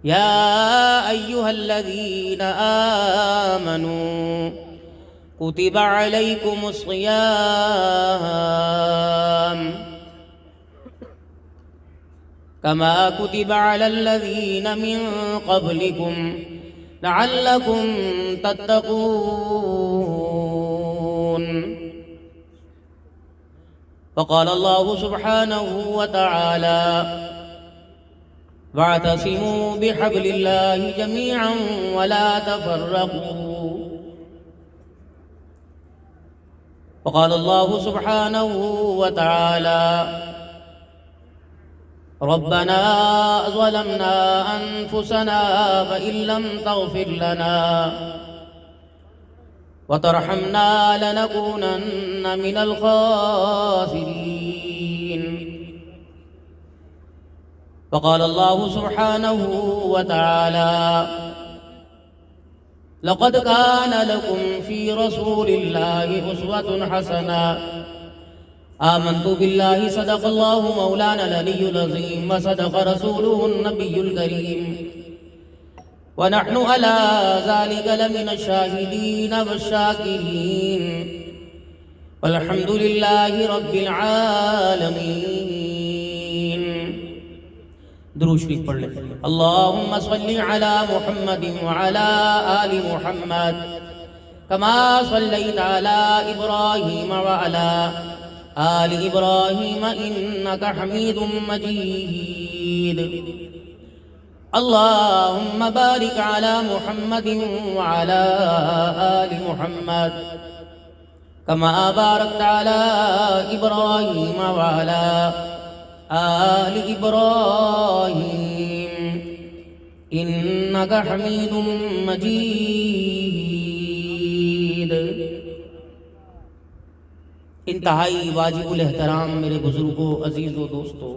يا أيها الذين آمنوا كتب عليكم الصيام كما كتب على الذين من قبلكم لعلكم تتقون. وقال الله سبحانه وتعالى: واعتصموا بحبل الله جميعا ولا تفرقوا. وقال الله سبحانه وتعالى: ربنا ظلمنا أنفسنا فإن لم تغفر لنا وترحمنا لنكونن من الخاسرين. وقال الله سبحانه وتعالى: لقد كان لكم في رسول الله أسوة حسنة. آمنت بالله صدق الله مولانا العلي العظيم وصدق رسوله النبي الكريم ونحن على ذلك لمن الشاهدين والشاكرين والحمد لله رب العالمين. درود شریف پڑھ لیں. اللهم صل على محمد وعلى آل محمد كما صليت على إبراهيم وعلى آل إبراهيم إنك حميد مجيد. اللهم بارك على محمد وعلى آل محمد كما باركت على إبراهيم وعلى آل إبراهيم إنك حميد مجيد. انتہائی واجب الاحترام میرے بزرگوں، عزیز و دوستو،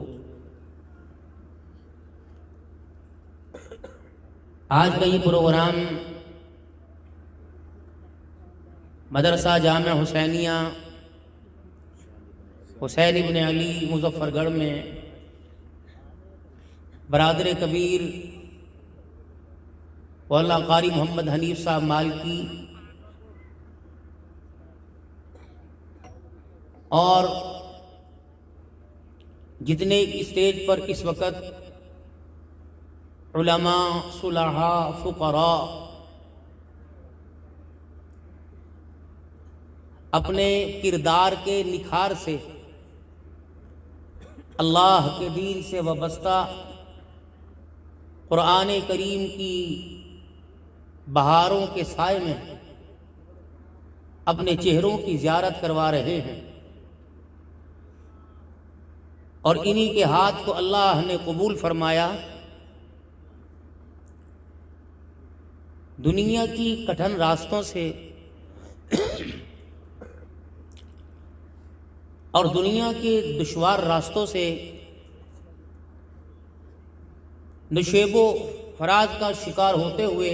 آج کا یہ پروگرام مدرسہ جامعہ حسینیہ حسین ابن علی مظفر گڑھ میں برادر کبیر مولانا قاری محمد حنیف صاحب مالکی اور جتنے اسٹیج پر اس وقت علماء، صلحاء، فقراء اپنے کردار کے نکھار سے اللہ کے دین سے وابستہ قرآن کریم کی بہاروں کے سائے میں اپنے چہروں کی زیارت کروا رہے ہیں، اور انہی کے ہاتھ کو اللہ نے قبول فرمایا. دنیا کی کٹھن راستوں سے اور دنیا کے دشوار راستوں سے نشیب و فراز کا شکار ہوتے ہوئے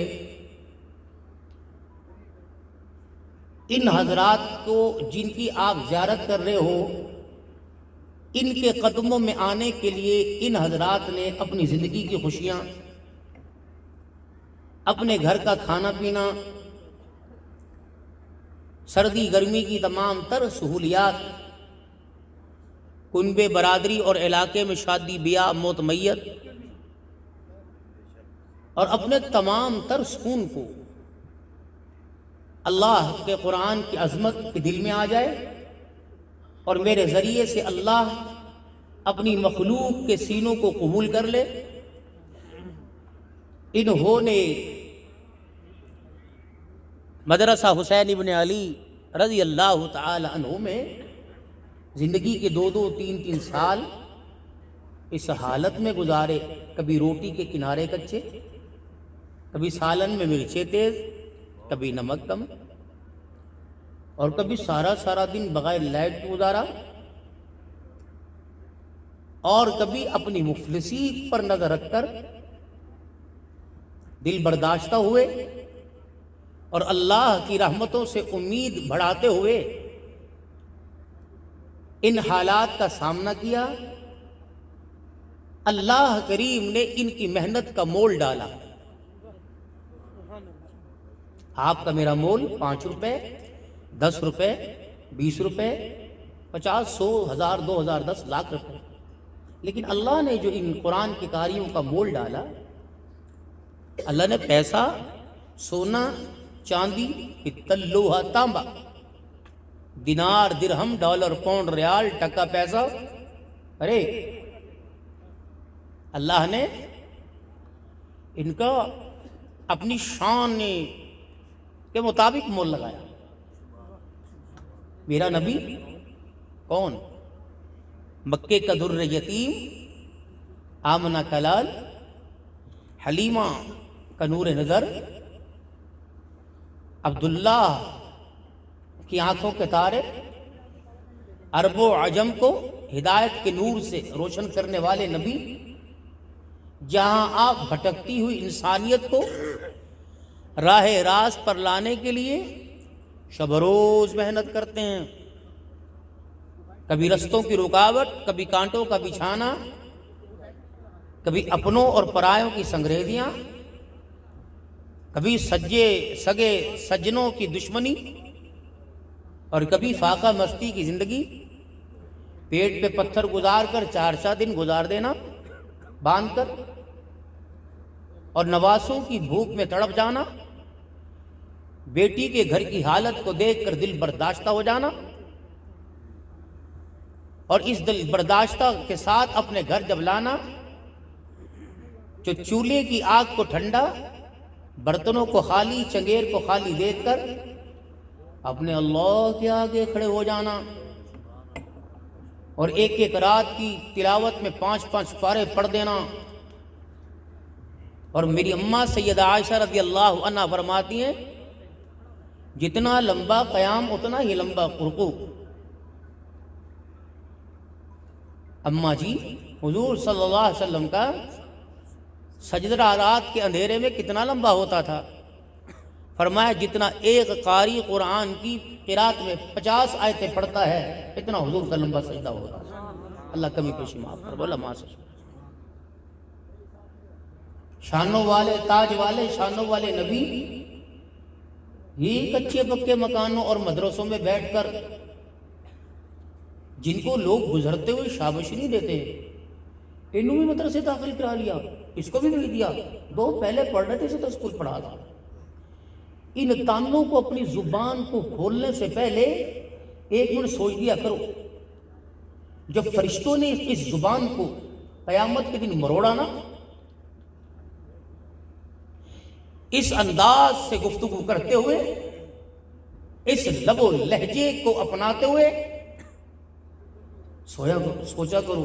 ان حضرات کو جن کی آپ زیارت کر رہے ہو، ان کے قدموں میں آنے کے لیے ان حضرات نے اپنی زندگی کی خوشیاں، اپنے گھر کا کھانا پینا، سردی گرمی کی تمام تر سہولیات، کنبے برادری اور علاقے میں شادی بیاہ، موت میت، اور اپنے تمام تر سکون کو اللہ کے قرآن کی عظمت کے دل میں آ جائے اور میرے ذریعے سے اللہ اپنی مخلوق کے سینوں کو قبول کر لے. انہوں نے مدرسہ حسین ابن علی رضی اللہ تعالی عنہ میں زندگی کے 2-2 3-3 سال اس حالت میں گزارے، کبھی روٹی کے کنارے کچے، کبھی سالن میں مرچیں تیز، کبھی نمک کم، اور کبھی سارا دن بغیر لائٹ گزارا، اور کبھی اپنی مفلسی پر نظر رکھ کر دل برداشتہ ہوئے اور اللہ کی رحمتوں سے امید بڑھاتے ہوئے ان حالات کا سامنا کیا اللہ کریم نے ان کی محنت کا مول ڈالا. آپ کا میرا مول 5 روپے، 10 روپے، 20 روپے، 50، 100، 1000، 2000، 10 لاکھ روپے. لیکن اللہ نے جو ان قرآن کی کاریوں کا مول ڈالا، اللہ نے پیسہ، سونا، چاندی، پتل، لوہا، تانبا، دینار، درہم، ڈالر، پاؤنڈ، ریال، ٹکا، پیسہ، ارے اللہ نے ان کا اپنی شان کے مطابق مول لگایا. میرا نبی کون؟ مکے کا در یتیم، آمنہ کلال، حلیمہ کا نور نظر، عبداللہ کی آنکھوں کے تارے، عرب و عجم کو ہدایت کے نور سے روشن کرنے والے نبی، جہاں آپ بھٹکتی ہوئی انسانیت کو راہ راست پر لانے کے لیے شب روز محنت کرتے ہیں. کبھی رستوں کی رکاوٹ، کبھی کانٹوں کا بچھانا، کبھی اپنوں اور پرایوں کی سنگریزیاں، کبھی سگے سجنوں کی دشمنی، اور کبھی فاقہ مستی کی زندگی. پیٹ پہ پتھر گزار کر 4 دن گزار دینا باندھ کر، اور نواسوں کی بھوک میں تڑپ جانا، بیٹی کے گھر کی حالت کو دیکھ کر دل برداشتہ ہو جانا، اور اس دل برداشتہ کے ساتھ اپنے گھر جب لانا، جو چولہے کی آگ کو ٹھنڈا، برتنوں کو خالی، چنگیر کو خالی دیکھ کر اپنے اللہ کے آگے کھڑے ہو جانا، اور ایک ایک رات کی تلاوت میں 5 پارے پڑھ دینا. اور میری اماں سیدہ عائشہ رضی اللہ عنہا فرماتی ہیں، جتنا لمبا قیام اتنا ہی لمبا رکوع. اماں جی، حضور صلی اللہ علیہ وسلم کا سجدہ رات کے اندھیرے میں کتنا لمبا ہوتا تھا؟ فرمایا جتنا ایک قاری قرآن کی قرات میں 50 آیتیں پڑھتا ہے، اتنا حضور کا لمبا سجدہ ہوتا ہے. اللہ کمی پیشی معاف کر. بولا ماں سے شانوں والے، تاج والے، شانوں والے نبی یہ کچے پکے مکانوں اور مدرسوں میں بیٹھ کر، جن کو لوگ گزرتے ہوئے شاباشی نہیں دیتے، انہوں بھی مدرسے داخل کرا لیا، اس کو بھی بھیج دیا، 2 پہلے پڑھ رہے تھے، اسے تو اسکول پڑھا تھا. ان تانوں کو اپنی زبان کو کھولنے سے پہلے 1 منٹ سوچ لیا کرو. جب فرشتوں نے اس زبان کو قیامت کے دن مروڑا نا، اس انداز سے گفتگو کرتے ہوئے، اس لب و لہجے کو اپناتے ہوئے، سوچا کرو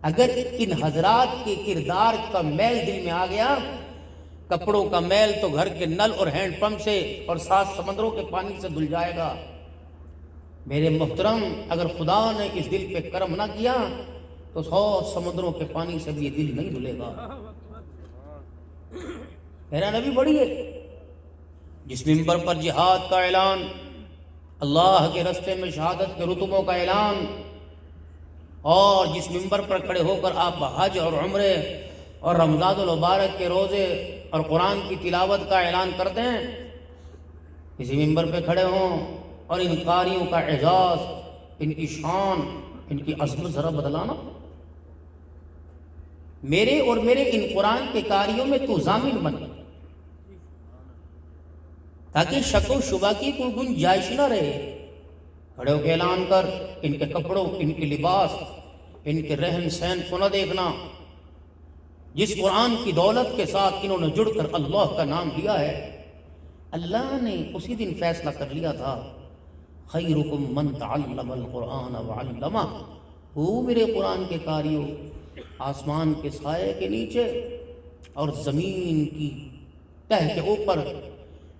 اگر ان حضرات کے کردار کا میل دل میں آ گیا، کپڑوں کا میل تو گھر کے نل اور ہینڈ پمپ سے اور 7 سمندروں کے پانی سے دھل جائے گا. میرے محترم، اگر خدا نے اس دل پہ کرم نہ کیا تو 100 سمندروں کے پانی سے بھی یہ دل نہیں دھلے گا. میرا نبی بڑی ہے، جس ممبر پر جہاد کا اعلان، اللہ کے رستے میں شہادت کے رتبوں کا اعلان، اور جس ممبر پر کھڑے ہو کر آپ حج اور عمرے اور رمضان المبارک کے روزے اور قرآن کی تلاوت کا اعلان کرتے ہیں، اسی ممبر پہ کھڑے ہوں اور ان قاریوں کا اعزاز، ان کی شان، ان کی عظمت ذرا بدلانا. میرے اور میرے ان قرآن کے قاریوں میں تو ضامن بن، تاکہ شک و شبہ کی کوئی گنجائش نہ رہے. کھڑے ہو کے اعلان کر، ان کے کپڑوں، ان کے لباس، ان کے رہن سہن کو نہ دیکھنا. جس قرآن کی دولت کے ساتھ انہوں نے جڑ کر اللہ کا نام لیا ہے، اللہ نے اسی دن فیصلہ کر لیا تھا، خیرکم من تعلم القرآن وعلمہ. وہ میرے قرآن کے قاریوں، آسمان کے سائے کے نیچے اور زمین کی تہ کے اوپر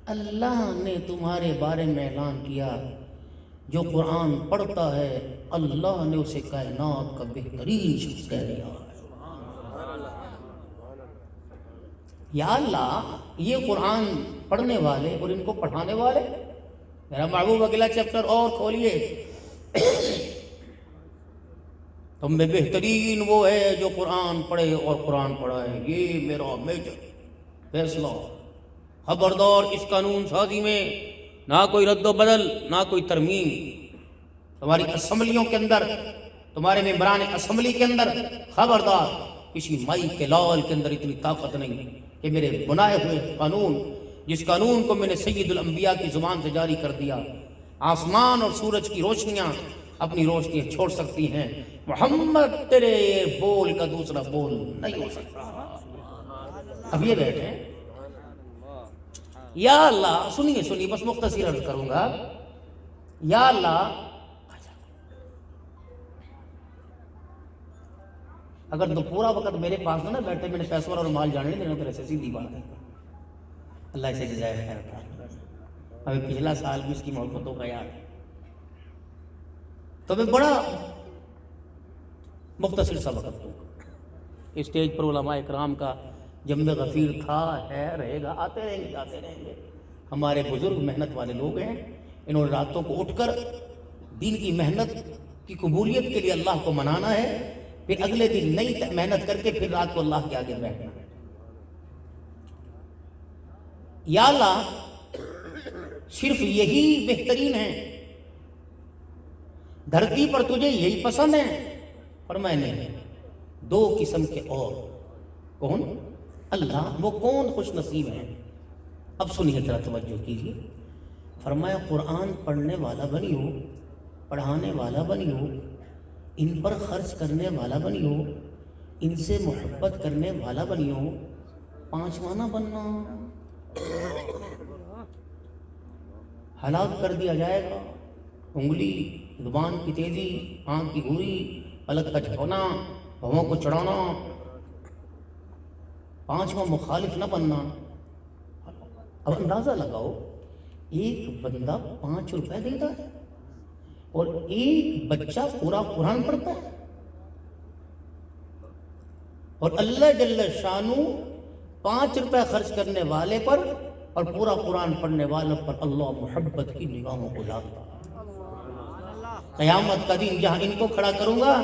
اللہ نے تمہارے بارے میں اعلان کیا، جو قرآن پڑھتا ہے اللہ نے اسے کائنات کا بہترین شخص کہہ دیا ہے. یا اللہ، یہ قرآن پڑھنے والے اور ان کو پڑھانے والے، میرا محبوب اگلا چیپٹر اور کھولیے تم میں بہترین وہ ہے جو قرآن پڑھے اور قرآن پڑھائے، یہ میرا میجر فیصلہ۔ خبردار اس قانون سازی میں نہ کوئی رد و بدل، نہ کوئی ترمیم۔ تمہاری اسمبلیوں کے اندر، تمہارے ممبران اسمبلی کے اندر، خبردار کسی مائی کے لال کے اندر اتنی طاقت نہیں کہ میرے بنائے ہوئے قانون، جس قانون کو میں نے سید الانبیاء کی زبان سے جاری کر دیا، آسمان اور سورج کی روشنیاں اپنی روشنیاں چھوڑ سکتی ہیں، محمد تیرے بول کا دوسرا بول نہیں ہو سکتا۔ اب یہ بیٹھے یا اللہ، سنیے بس مختصر عرض کروں گا، یا اللہ اگر تو پورا وقت میرے پاس نہ بیٹھے، میں نے پیسہ اور مال جانے دینا تیرے سے سیدھی بات ہے، اللہ اسے جزائے خیر تھا۔ ابھی پچھلا سال بھی اس کی محبتوں کا یاد، تو میں بڑا مختصر سا وقت دوں گا۔ اسٹیج پر علماء اکرام کا جمع غفیر تھا، ہے، رہے گا، آتے رہیں گے، جاتے رہیں گے۔ ہمارے بزرگ محنت والے لوگ ہیں، انہوں نے راتوں کو اٹھ کر دین کی محنت کی قبولیت کے لیے اللہ کو منانا ہے، پھر اگلے دن نئی محنت کر کے پھر رات کو اللہ کے آگے بیٹھنا ہے۔ یا اللہ صرف یہی بہترین ہے، دھرتی پر تجھے یہی پسند ہے؟ فرمایا نہیں، دو قسم کے اور۔ کون؟ اللہ، وہ کون خوش نصیب ہیں؟ اب سنیے ذرا توجہ کیجیے۔ فرمایا قرآن پڑھنے والا بنی ہو، پڑھانے والا بنی ہو، ان پر خرچ کرنے والا بنی ہو، ان سے محبت کرنے والا بنی ہو، پانچواں نہ بننا، ہلاک کر دیا جائے گا۔ انگلی، زبان کی تیزی، آنکھ کی گوری، پلک کا جھکونا، بھووں کو چڑھانا، پانچواں مخالف نہ بننا۔ اب اندازہ لگاؤ، ایک بندہ 5 روپے دیتا ہے اور ایک بچہ پورا قرآن پڑھتا ہے، اور اللہ جل شانو 5 روپے خرچ کرنے والے پر اور پورا قرآن پڑھنے والوں پر اللہ محبت کی نگاہوں کو ڈالتا ہے۔ قیامت کا دن جہاں ان کو کھڑا کروں گا،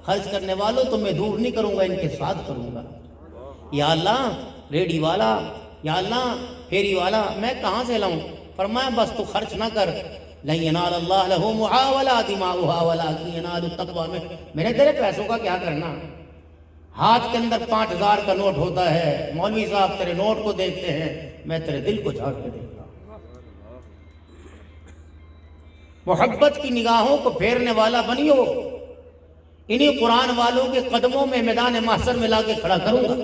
خرچ کرنے والوں تو میں دور نہیں کروں گا، ان کے ساتھ کروں گا۔ یا اللہ ریڈی والا، یا اللہ پھیری والا میں کہاں سے لاؤں؟ فرمایا بس تو خرچ نہ کر، لن ینال اللہ لحومھا ولا دماؤھا ولکن ینال التقوی، میں نے تیرے پیسوں کا کیا کرنا؟ ہاتھ کے اندر 5000 کا نوٹ ہوتا ہے، مولوی صاحب تیرے نوٹ کو دیکھتے ہیں، میں تیرے دل کو جھانک کے دیکھتا ہوں۔ محبت کی نگاہوں کو پھیرنے والا بنی ہو، انہی قرآن والوں کے قدموں میں میدان محشر میں لا کے کھڑا کروں گا۔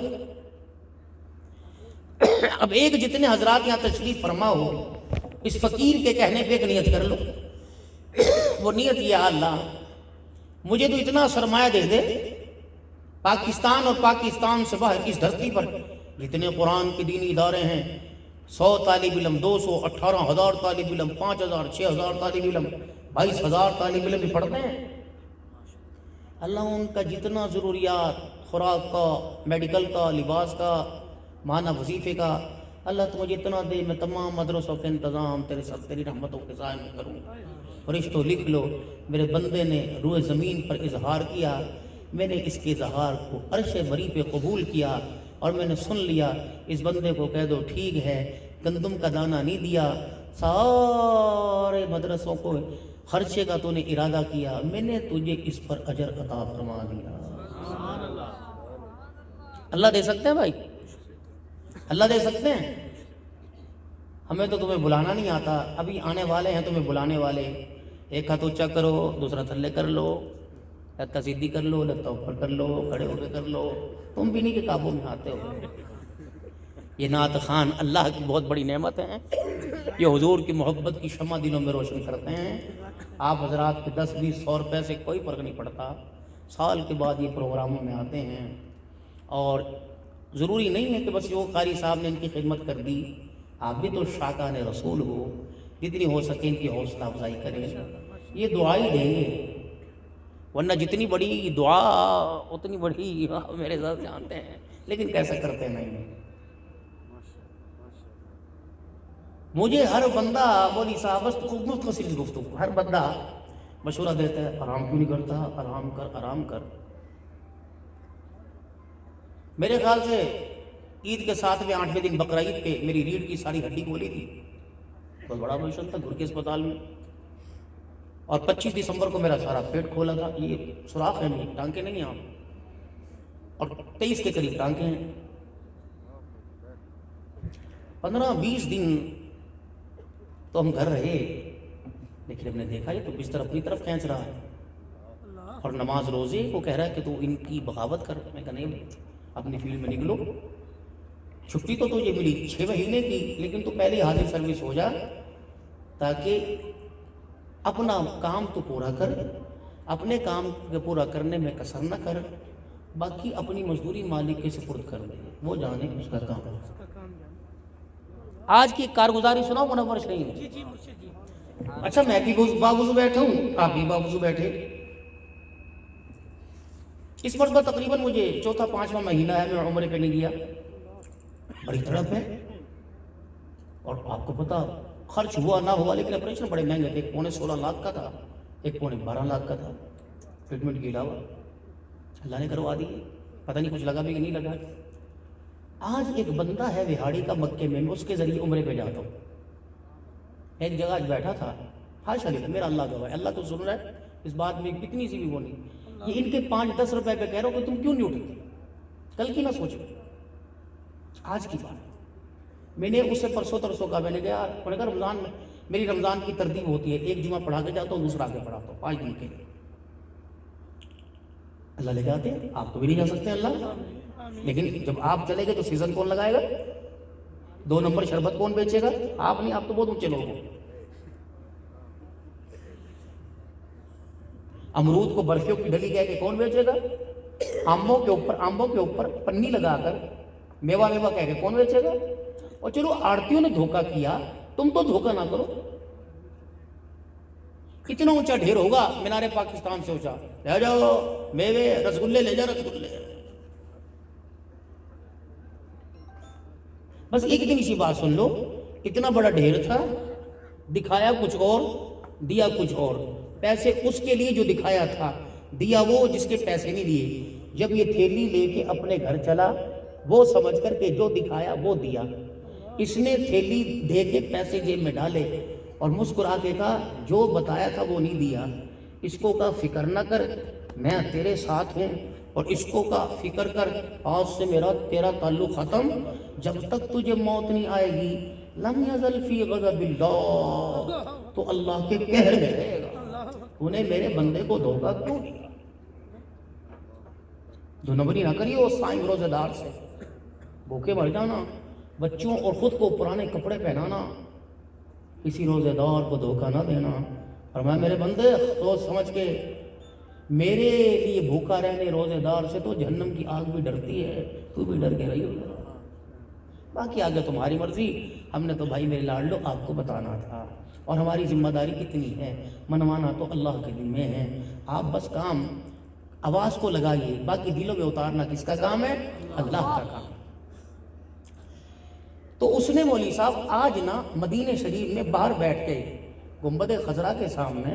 اب ایک جتنے حضرات یہاں تشریف فرما ہو، اس فقیر کے کہنے پہ ایک نیت کر لو۔ وہ نیت، یا اللہ مجھے تو اتنا سرمایہ دے دے، پاکستان اور پاکستان سے باہر اس دھرتی پر جتنے قرآن کے دینی ادارے ہیں، 100 طالب علم، 200، 18,000 طالب علم، 5,000، 6,000 طالب علم، 22,000 طالب علم بھی پڑھتے ہیں، اللہ ان کا جتنا ضروریات، خوراک کا، میڈیکل کا، لباس کا، مانا وظیفے کا، اللہ تو مجھے اتنا دے، میں تمام مدرسوں کے انتظام تیرے ساتھ تیری رحمتوں کے سائے میں کروں۔ فرشتوں لکھ لو، میرے بندے نے روئے زمین پر اظہار کیا، میں نے اس کے اظہار کو عرش بری پہ قبول کیا، اور میں نے سن لیا، اس بندے کو کہہ دو ٹھیک ہے، گندم کا دانہ نہیں دیا، سارے مدرسوں کو خرچے کا تو نے ارادہ کیا، میں نے تجھے اس پر اجر عطا فرما دیا۔ اللہ دے سکتے ہیں بھائی، اللہ دے سکتے ہیں۔ ہمیں تو تمہیں بلانا نہیں آتا، ابھی آنے والے ہیں تمہیں بلانے والے، ایک ہاتھ اونچا کرو، دوسرا تھلے کر لو، لتہ سیدھی کر لو، لتہ اوپر کر لو، کھڑے ہو کے کر لو، تم بھی نہیں کہ قابو میں آتے ہو۔ یہ نعت خان اللہ کی بہت بڑی نعمت ہیں، یہ حضور کی محبت کی شمع دلوں میں روشن کرتے ہیں۔ آپ حضرات کے 10، 20، 100 روپے سے کوئی فرق نہیں پڑتا، سال کے بعد یہ پروگراموں میں آتے ہیں، اور ضروری نہیں ہے کہ بس جو قاری صاحب نے ان کی خدمت کر دی، آپ بھی تو شاکان رسول ہو، جتنی ہو سکے ان کی حوصلہ افزائی کریں، یہ دعا ہی دیں گے، ورنہ جتنی بڑی دعا اتنی بڑی میرے ساتھ جانتے ہیں، لیکن کیسا کرتے نہیں۔ مجھے ہر بندہ مولوی صاحب بس خوب مختصر گفتگو، ہر بندہ مشورہ دیتا ہے، آرام کیوں نہیں کرتا، آرام کر، آرام کر۔ میرے خیال سے عید کے 7ویں 8ویں دن بقرعید پہ میری ریڑھ کی ساری ہڈی کھولی تھی، بہت بڑا آپریشن تھا گھر کے اسپتال میں، اور 25 دسمبر کو میرا سارا پیٹ کھولا تھا، یہ سوراخ ہے میری، ٹانکے نہیں ہیں آپ، اور 23 کے قریب ٹانکے ہیں۔ 15-20 دن تو ہم گھر رہے، لیکن ہم نے دیکھا یہ تو بستر اپنی طرف کھینچ رہا ہے اور نماز روزے کو کہہ رہا ہے کہ تو ان کی بغاوت کر۔ میں کہا نہیں، اپنی فیلڈ میں نکلو، چھٹی تو تجھے ملی 6 مہینے کی، لیکن تو پہلے حاضر سروس ہو جا تاکہ اپنا کام تو پورا کر، اپنے کام کے پورا کرنے میں کسر نہ کر، باقی اپنی مزدوری مالک کے سپرد کر دے، وہ جانے اس کا کام ہے۔ آج کی کارگزاری سناؤ منور شریف؟ اچھا میں بھی باوضو بیٹھا ہوں، آپ بھی باوضو بیٹھے۔ اس مرتبہ تقریباً مجھے 4واں-5واں مہینہ ہے، میں عمرے پہ نہیں گیا، بڑی تڑپ ہے، اور آپ کو پتا خرچ ہوا نہ ہوا، لیکن آپریشن بڑے مہنگے تھے، 16.25 لاکھ کا تھا، 12.5 لاکھ کا تھا ٹریٹمنٹ کے علاوہ، اللہ نے کروا دی، پتہ نہیں کچھ لگا بھی کہ نہیں لگا۔ آج ایک بندہ ہے وہاڑی کا مکے میں، اس کے ذریعے عمرے پہ جاتا ہوں، ایک جگہ آج بیٹھا تھا، حاشا للہ، میرا اللہ گواہ ہے، اللہ تو سن رہا ہے، اس بات میں کتنی سی بھی وہ نہیں، یہ ان کے 5-10 روپے پہ کہہ رہا ہوں کہ تم کیوں نہیں اٹھتے، کل کی نہ سوچو، آج کی بات۔ میں نے اس سے پرسوں ترسوں کا، میں نے کہا رمضان میں میری رمضان کی ترتیب ہوتی ہے، ایک جمعہ پڑھا کے جاتا ہوں، دوسرا آگے پڑھاتا ہوں 5 دن کے لیے، اللہ لے جاتے ہیں، آپ تو بھی نہیں جا سکتے اللہ، لیکن جب آپ چلے گئے تو سیزن کون لگائے گا؟ 2 نمبر شربت کون بیچے گا؟ آپ نہیں، آپ تو بہت اونچے لوگ ہو۔ امرود کو برفیوں کی ڈلی کہہ کے کون بیچے گا؟ آموں کے اوپر پنی لگا کر میوہ کہہ کے کون بیچے گا؟ اور چلو آڑتیوں نے دھوکہ کیا، تم تو دھوکہ نہ کرو، کتنا اونچا ڈھیر ہوگا مینار پاکستان سے اونچا، لے جاؤ میوے، رسگلے لے جاؤ، رسگلے۔ بس ایک دن اسی بات سن لو، اتنا بڑا ڈھیر تھا، دکھایا کچھ اور، دیا کچھ اور، پیسے اس کے لیے جو دکھایا تھا، دیا وہ جس کے پیسے نہیں دیے۔ جب یہ تھیلی لے کے اپنے گھر چلا، وہ سمجھ کر کے جو دکھایا وہ دیا، اس نے تھیلی دے کے پیسے جیب میں ڈالے اور مسکرا کے کہا جو بتایا تھا وہ نہیں دیا، اس کو کہا فکر نہ کر، میں تیرے ساتھ ہوں، اور اس کو کہا فکر کر، آج سے میرا تیرا تعلق ختم، جب تک تجھے موت نہیں آئے گی، لم یزل فی غضب اللہ، تو اللہ کے قہر میں رہے گا، تو نے میرے بندے کو دھوکہ کیوں دیا؟ دو نمبری نہ کریو سائیں روزے دار سے، بھوکے مر جانا، بچوں اور خود کو پرانے کپڑے پہنانا، کسی روزے دار کو دھوکہ نہ دینا۔ فرمایا میرے بندے سوچ سمجھ کے، میرے لیے بھوکا رہنے روزے دار سے تو جہنم کی آگ بھی ڈرتی ہے، تو بھی ڈر کے رہی ہو، باقی آگے تمہاری مرضی، ہم نے تو بھائی میرے لاڈلو آپ کو بتانا تھا، اور ہماری ذمہ داری کتنی ہے، منوانا تو اللہ کے دل میں ہے، آپ بس کام آواز کو لگائیے، باقی دلوں میں اتارنا کس کا کام ہے؟ اللہ کا کام۔ تو اس نے مولوی صاحب آج نا مدینہ شریف میں باہر بیٹھ کے گنبد خضرا کے سامنے،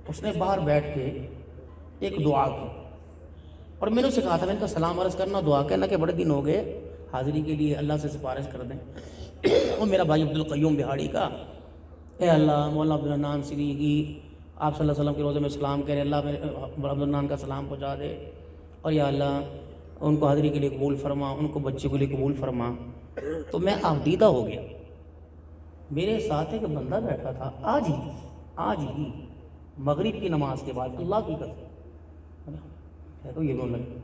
اس نے باہر بیٹھ کے ایک دعا کی، اور میں نے اسے کہا تھا، میں نے کہا سلام عرض کرنا، دعا کہنا کہ بڑے دن ہو گئے، حاضری کے لیے اللہ سے سفارش کر دیں۔ اور میرا بھائی عبدالقیوم بہاڑی کا، اے اللہ مولانا عبدالحنان سری کی آپ صلی اللہ علیہ وسلم کے روزے میں سلام کرے، اللہ عبدالحنان کا سلام پہنچا دے، اور یا اللہ ان کو حاضری کے لیے قبول فرما، ان کو بچے کے لیے قبول فرما۔ تو میں آبدیدہ ہو گیا، میرے ساتھ ایک بندہ بیٹھا تھا، آج ہی مغرب کی نماز کے بعد، اللہ کی قسم ہے تو یہ بول لگے،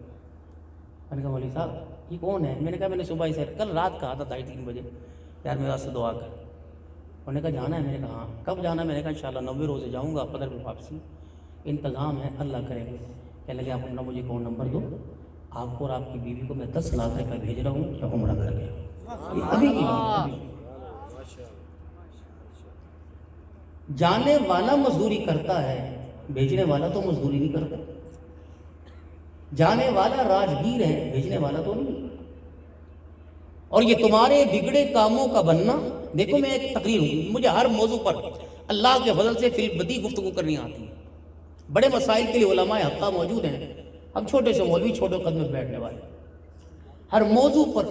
میں نے کہا مولوی صاحب یہ کون ہے؟ میں نے کہا میں نے صبح سے کل رات کہا تھا 2:30-3 بجے، یار میرے واسطے دعا کر۔ انہوں نے کہا جانا ہے؟ میں نے کہا ہاں۔ کب جانا ہے؟ میں نے کہا انشاءاللہ 90 روزے جاؤں گا، 15 میں واپسی، انتظام ہے اللہ کرے گا۔ کہنے لگے آپ اپنا مجھے اکاؤنٹ نمبر دو، آپ کو اور آپ کی بیوی کو میں 10 لاکھ روپے بھیج رہا ہوں، یا عمرہ کر گیا۔ ابھی کی بات، جانے والا مزدوری کرتا ہے، بھیجنے والا تو مزدوری نہیں کرتا، جانے والا راجگیر ہے، بھیجنے والا تو نہیں۔ اور یہ تمہارے بگڑے کاموں کا بننا، دیکھو میں ایک تقریر ہوں، مجھے ہر موضوع پر اللہ کے فضل سے فی البدیہہ گفتگو کرنی آتی ہے، بڑے مسائل کے لیے علماء حقہ موجود ہیں، ہم چھوٹے سے مولوی چھوٹے قد میں بیٹھنے والے۔ ہر موضوع پر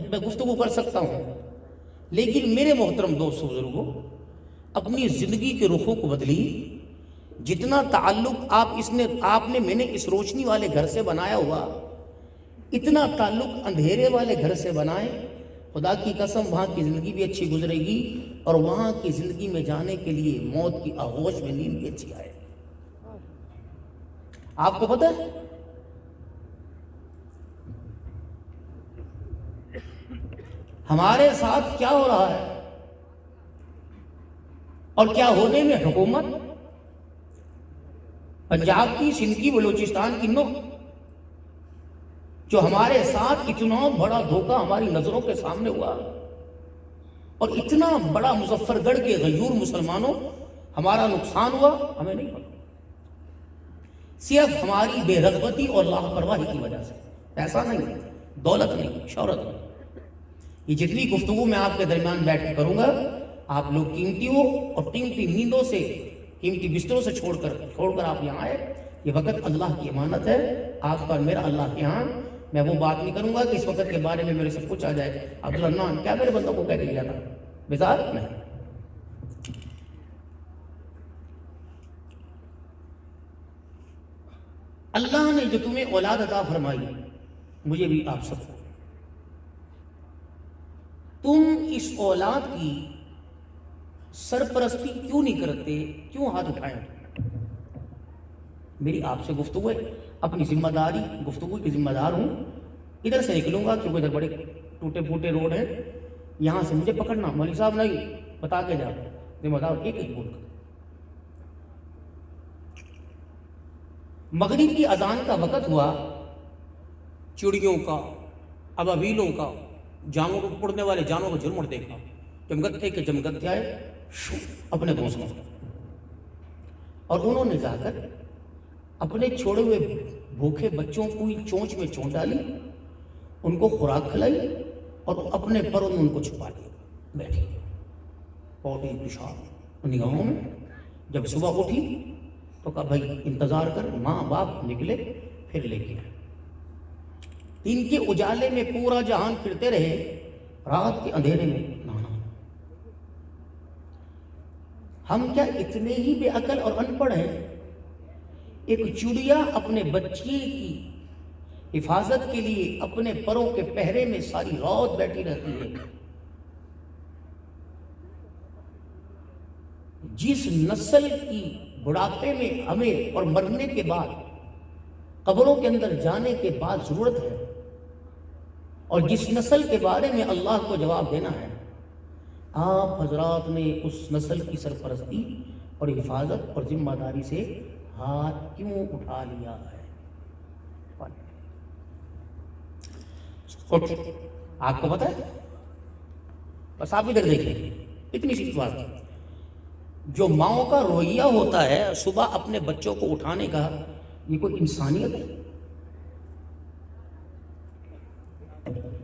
میں گفتگو کر سکتا ہوں، لیکن میرے محترم دوستوں بزرگوں، اپنی زندگی کے رخوں کو بدلی. جتنا تعلق آپ نے میں نے اس روشنی والے گھر سے بنایا ہوا، اتنا تعلق اندھیرے والے گھر سے بنائیں. خدا کی قسم وہاں کی زندگی بھی اچھی گزرے گی، اور وہاں کی زندگی میں جانے کے لیے موت کی آغوش میں نیند بھی اچھی آئے. آپ کو پتہ ہے ہمارے ساتھ کیا ہو رہا ہے اور کیا ہونے میں؟ حکومت پنجاب کی، سندھ کی، بلوچستان کی، جو ہمارے ساتھ اتنا بڑا دھوکہ ہماری نظروں کے سامنے ہوا، اور اتنا بڑا مظفر گڑھ کے غیور مسلمانوں ہمارا نقصان ہوا، ہمیں نہیں پتا. صرف ہماری بے رغبتی اور لاپرواہی کی وجہ سے. پیسہ نہیں، دولت نہیں، شہرت نہیں. یہ جتنی گفتگو میں آپ کے درمیان بیٹھ کے کروں گا، آپ لوگ قیمتیوں اور قیمتی نیندوں سے، قیمتی بستروں سے چھوڑ کر آپ یہاں آئے. یہ وقت اللہ کی امانت ہے آپ کا اور میرا اللہ کے ہاں. میں وہ بات نہیں کروں گا کہ اس وقت کے بارے میں میرے سے کچھ آ جائے. عبدالرحمن کیا میرے بندوں کو کہہ کے گیا تھا؟ بیزار نہیں. اللہ نے جو تمہیں اولاد عطا فرمائی، مجھے بھی آپ سب کو، تم اس اولاد کی سرپرستی کیوں نہیں کرتے؟ کیوں ہاتھ اٹھائیں؟ میری آپ سے گفتگو ہے، اپنی ذمہ داری، گفتگو کی ذمہ دار ہوں. ادھر سے نکلوں گا کیونکہ ادھر بڑے ٹوٹے پھوٹے روڈ ہیں، یہاں سے مجھے پکڑنا مولوی صاحب نہیں، بتا کے جا، ذمہ دار ایک ایک بول کر. مغرب کی اذان کا وقت ہوا، چڑیوں کا، ابابیلوں کا، جانوں کو پڑنے والے جانوں کو جھرمٹ دیکھا. چمگتے کے چمگتے آئے اپنے گھونسلوں سے، اور انہوں نے جا کر اپنے چھوڑے ہوئے بھوکے بچوں کو چونچ میں چونچ ڈالی، ان کو خوراک کھلائی، اور اپنے پروں میں ان کو چھپا لیا. بیٹھی پوٹی پیشاب نگاہوں میں. جب صبح اٹھی تو کہا بھائی انتظار کر. ماں باپ نکلے، پھر لے کے آئے. دن کے اجالے میں پورا جہان پھرتے رہے، رات کے اندھیرے میں نانا. ہم کیا اتنے ہی بے عقل اور ان پڑھ ہیں؟ ایک چڑیا اپنے بچے کی حفاظت کے لیے اپنے پروں کے پہرے میں ساری رات بیٹھی رہتی ہے. جس نسل کی بڑھاپے میں ہمیں اور مرنے کے بعد قبروں کے اندر جانے کے بعد ضرورت ہے، اور جس نسل کے بارے میں اللہ کو جواب دینا ہے، آپ حضرات نے اس نسل کی سرپرستی اور حفاظت اور ذمہ داری سے ہاتھ کیوں اٹھا لیا ہے؟ آپ کو پتہ ہے؟ بس آپ ادھر دیکھیں، اتنی سی بات. جو ماؤں کا رویہ ہوتا ہے صبح اپنے بچوں کو اٹھانے کا، یہ کوئی انسانیت ہے؟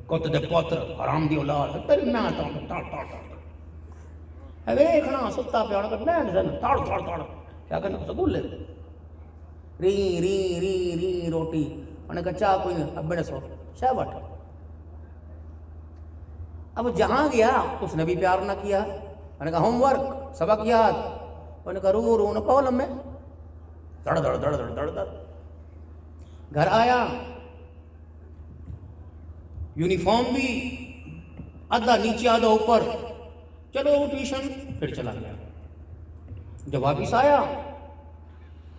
کتے پوتر حرام دی اولاد تیری میں آتا ہوں ٹاڑ ٹاڑ ٹاڑ ویکھنا ستا پیاڑ کر میں ٹاڑ ٹاڑ ٹاڑ کیا کرنا سکول لے ری ری ری ری روٹی انہیں کہا چاہ کوئی نہیں. اب میں نے سو شاہ بٹ. اب جہاں گیا اس نے بھی پیار نہ کیا. میں نے کہا ہوم ورک، سبق یاد. میں نے کہا رو رو نہ پاؤ لمحے، دڑ دڑ دڑ دڑ دڑ دڑ. گھر آیا، یونیفارم بھی آدھا نیچے آدھا اوپر، چلو ٹیوشن، پھر چلا گیا. جب واپس آیا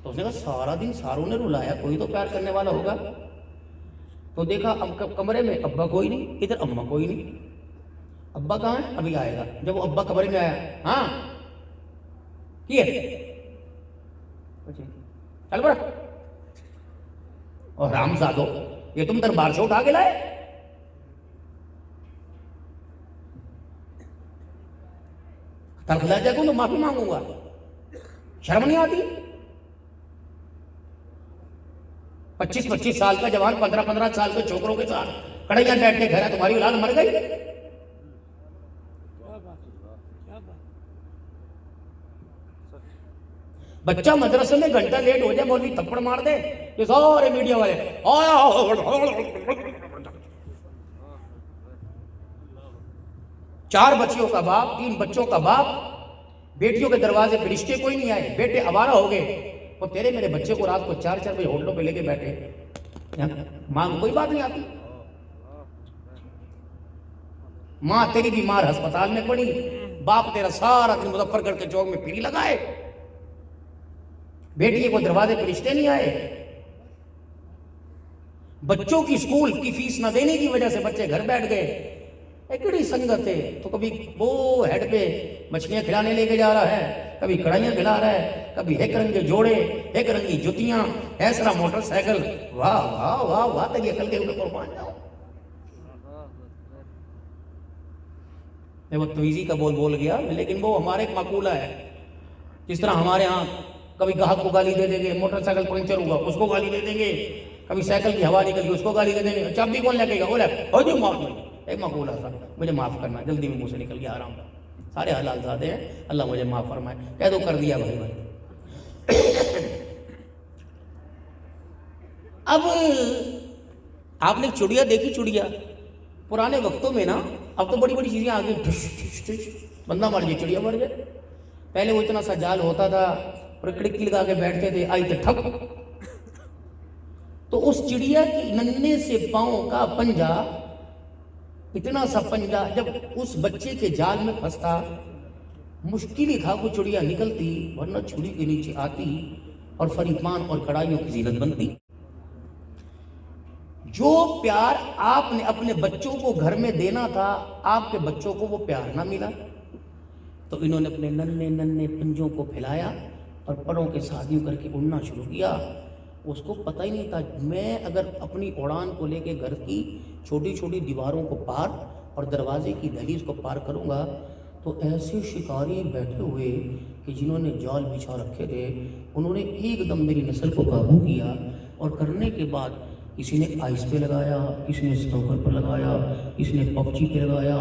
تو اس نے کہا سارا دن ساروں نے رلایا، کوئی تو پیار کرنے والا ہوگا. تو دیکھا کمرے میں ابا کوئی نہیں، ادھر اماں کوئی نہیں. ابا کہاں ہے؟ ابھی آئے گا. جب وہ ابا کمرے میں آیا، ہاں کیے چل بڑا. اور حرامزادو، یہ تم دربار سے اٹھا کے لائے؟ تلخ لہجہ کو تو معافی مانگوں گا، شرم نہیں آتی؟ 25 سال کا جوان 15 سال کے چھوکروں کے ساتھ کڑھائیاں بیٹھ کے گھر ہے، تمہاری اولاد مر گئی. بچہ مدرسے میں گھنٹہ لیٹ ہو جائے، مولوی تھپڑ مار دے، یہ سارے میڈیا والے 4 بچیوں کا باپ، 3 بچوں کا باپ، بیٹیوں کے دروازے پہ رشتے کوئی نہیں آئے، بیٹے آوارہ ہو گئے، اور تیرے میرے بچے کو رات کو 4 بجے ہوٹلوں پہ لے کے بیٹھے، ماں کو کوئی بات نہیں آتی۔ ماں تیری بیمار ہسپتال میں پڑی، باپ تیرا سارا دن مظفر گڑھ کے چوک میں پھیری لگائے، بیٹی کو دروازے پہ رشتے نہیں آئے، بچوں کی اسکول کی فیس نہ دینے کی وجہ سے بچے گھر بیٹھ گئے۔ ایکڑی سنگت ہے، تو کبھی وہ ہیڈ پہ مچھلیاں کھلانے لے کے جا رہا ہے، کبھی کڑھائیاں کھلا رہا ہے، کبھی ایک رنگے جوڑے، ایک رنگی جتیاں، ایسرا موٹر سائیکل، واہ واہ واہ واہ، تیری عقل کے اوپر قربان جاؤ۔ میں وہ تویزی کا بول گیا، لیکن وہ ہمارے ایک مقولہ ہے، جس طرح ہمارے ہاں کبھی گاہک کو گالی دے دیں گے، موٹر سائیکل پنکچر ہوا اس کو گالی دے دیں گے، کبھی سائیکل کی ہوا نکل گئی اس کو گالی دے دیں گے، چابی کون لے کے گا، بولے ہو جو معاف نہیں، ایک مقولہ تھا، مجھے معاف کرنا، جلدی میں منہ سے نکل گیا، آرام تھا، سارے حلال زادے ہیں، اللہ مجھے معاف فرمائے، کہہ دو کر دیا بھائی۔ اب آپ نے چڑیا دیکھی، چڑیا پرانے وقتوں میں نا، اب تو بڑی بڑی چیزیں آ گئی، بندہ مر جائے چڑیا مر جائے، پہلے وہ اتنا سا جال ہوتا تھا اور کڑکی لگا کے بیٹھتے تھے، آئی تو ٹھپ، تو اس چڑیا کی ننھے سے پاؤں کا پنجا، اتنا سا پنجا جب اس بچے کے جال میں پھنستا، مشکل ہی تھا وہ چڑیا نکلتی، ورنہ چھری کے نیچے آتی اور فریمان اور کڑھائیوں کی زینت بنتی۔ جو پیار آپ نے اپنے بچوں کو گھر میں دینا تھا، آپ کے بچوں کو وہ پیار نہ ملا، تو انہوں نے اپنے ننھے پنجوں کو پھیلایا اور پروں کے ساتھ یوں کر کے اڑنا شروع کیا۔ اس کو پتہ ہی نہیں تھا، میں اگر اپنی اڑان کو لے کے گھر کی چھوٹی چھوٹی دیواروں کو پار اور دروازے کی دہلیز کو پار کروں گا، تو ایسے شکاری بیٹھے ہوئے کہ جنہوں نے جال بچھا رکھے تھے، انہوں نے ایک دم میری نسل کو قابو کیا، اور کرنے کے بعد کسی نے آئس پہ لگایا، کسی نے سنوکر پر لگایا، کسی نے پبجی پہ لگایا،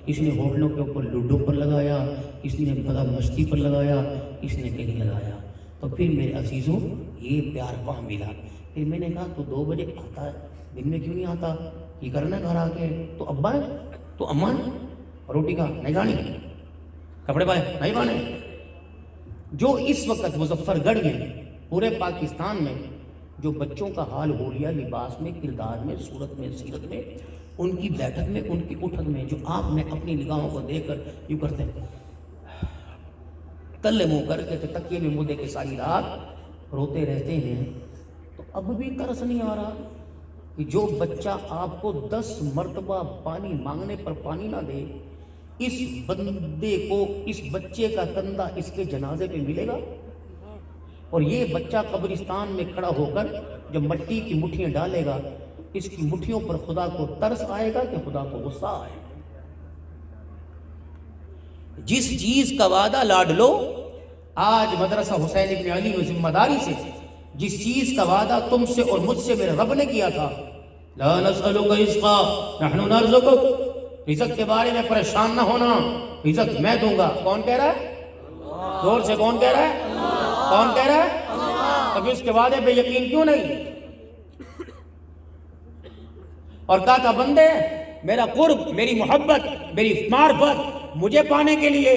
کسی نے ہوٹلوں کے اوپر لوڈو پر لگایا، کسی نے بڑا مستی پر لگایا، کسی نے کہیں لگایا۔ تو پھر میرے عزیزوں یہ پیار وہاں ملا۔ پھر میں نے کہا تو 2 بجے آتا ہے، دن میں کیوں نہیں آتا، یہ کرنا گھر آ کے، تو ابا ہے تو اماں ہے، روٹی کا نہیں کھانی، کپڑے پائے نہیں پانے۔ جو اس وقت مظفر گڑھ میں، پورے پاکستان میں جو بچوں کا حال ہو لیا، لباس میں، کردار میں، صورت میں، سیرت میں، ان کی بیٹھک میں، ان کی اٹھک میں، جو آپ نے اپنی نگاہوں کو دیکھ کر یوں کرتے ہیں، تلے منہ کر کے تکیے میں منہ دے کے ساری رات روتے رہتے ہیں، تو اب بھی ترس نہیں آ رہا کہ جو بچہ آپ کو 10 مرتبہ پانی مانگنے پر پانی نہ دے، اس بندے کو، اس بچے کا کندھا اس کے جنازے پہ ملے گا، اور یہ بچہ قبرستان میں کھڑا ہو کر جب مٹی کی مٹھیاں ڈالے گا، اس کی مٹھیوں پر خدا کو ترس آئے گا کہ خدا کو غصہ آئے گا۔ جس چیز کا وعدہ لاڈ لو، آج مدرسہ حسین ابن علی میں ذمہ داری سے جس چیز کا وعدہ تم سے اور مجھ سے میرے رب نے کیا تھا، لا نسألک رزقا نحن نرزقک، رزق کے بارے میں پریشان نہ ہونا، رزق میں دوں گا۔ کون کہہ رہا ہے؟ زور سے کون کہہ رہا ہے؟ کون کہہ رہا ہے؟ اب اس کے وعدے پہ یقین کیوں نہیں؟ اور کہا تھا بندے میرا قرب، میری محبت، میری معرفت مجھے پانے کے لیے،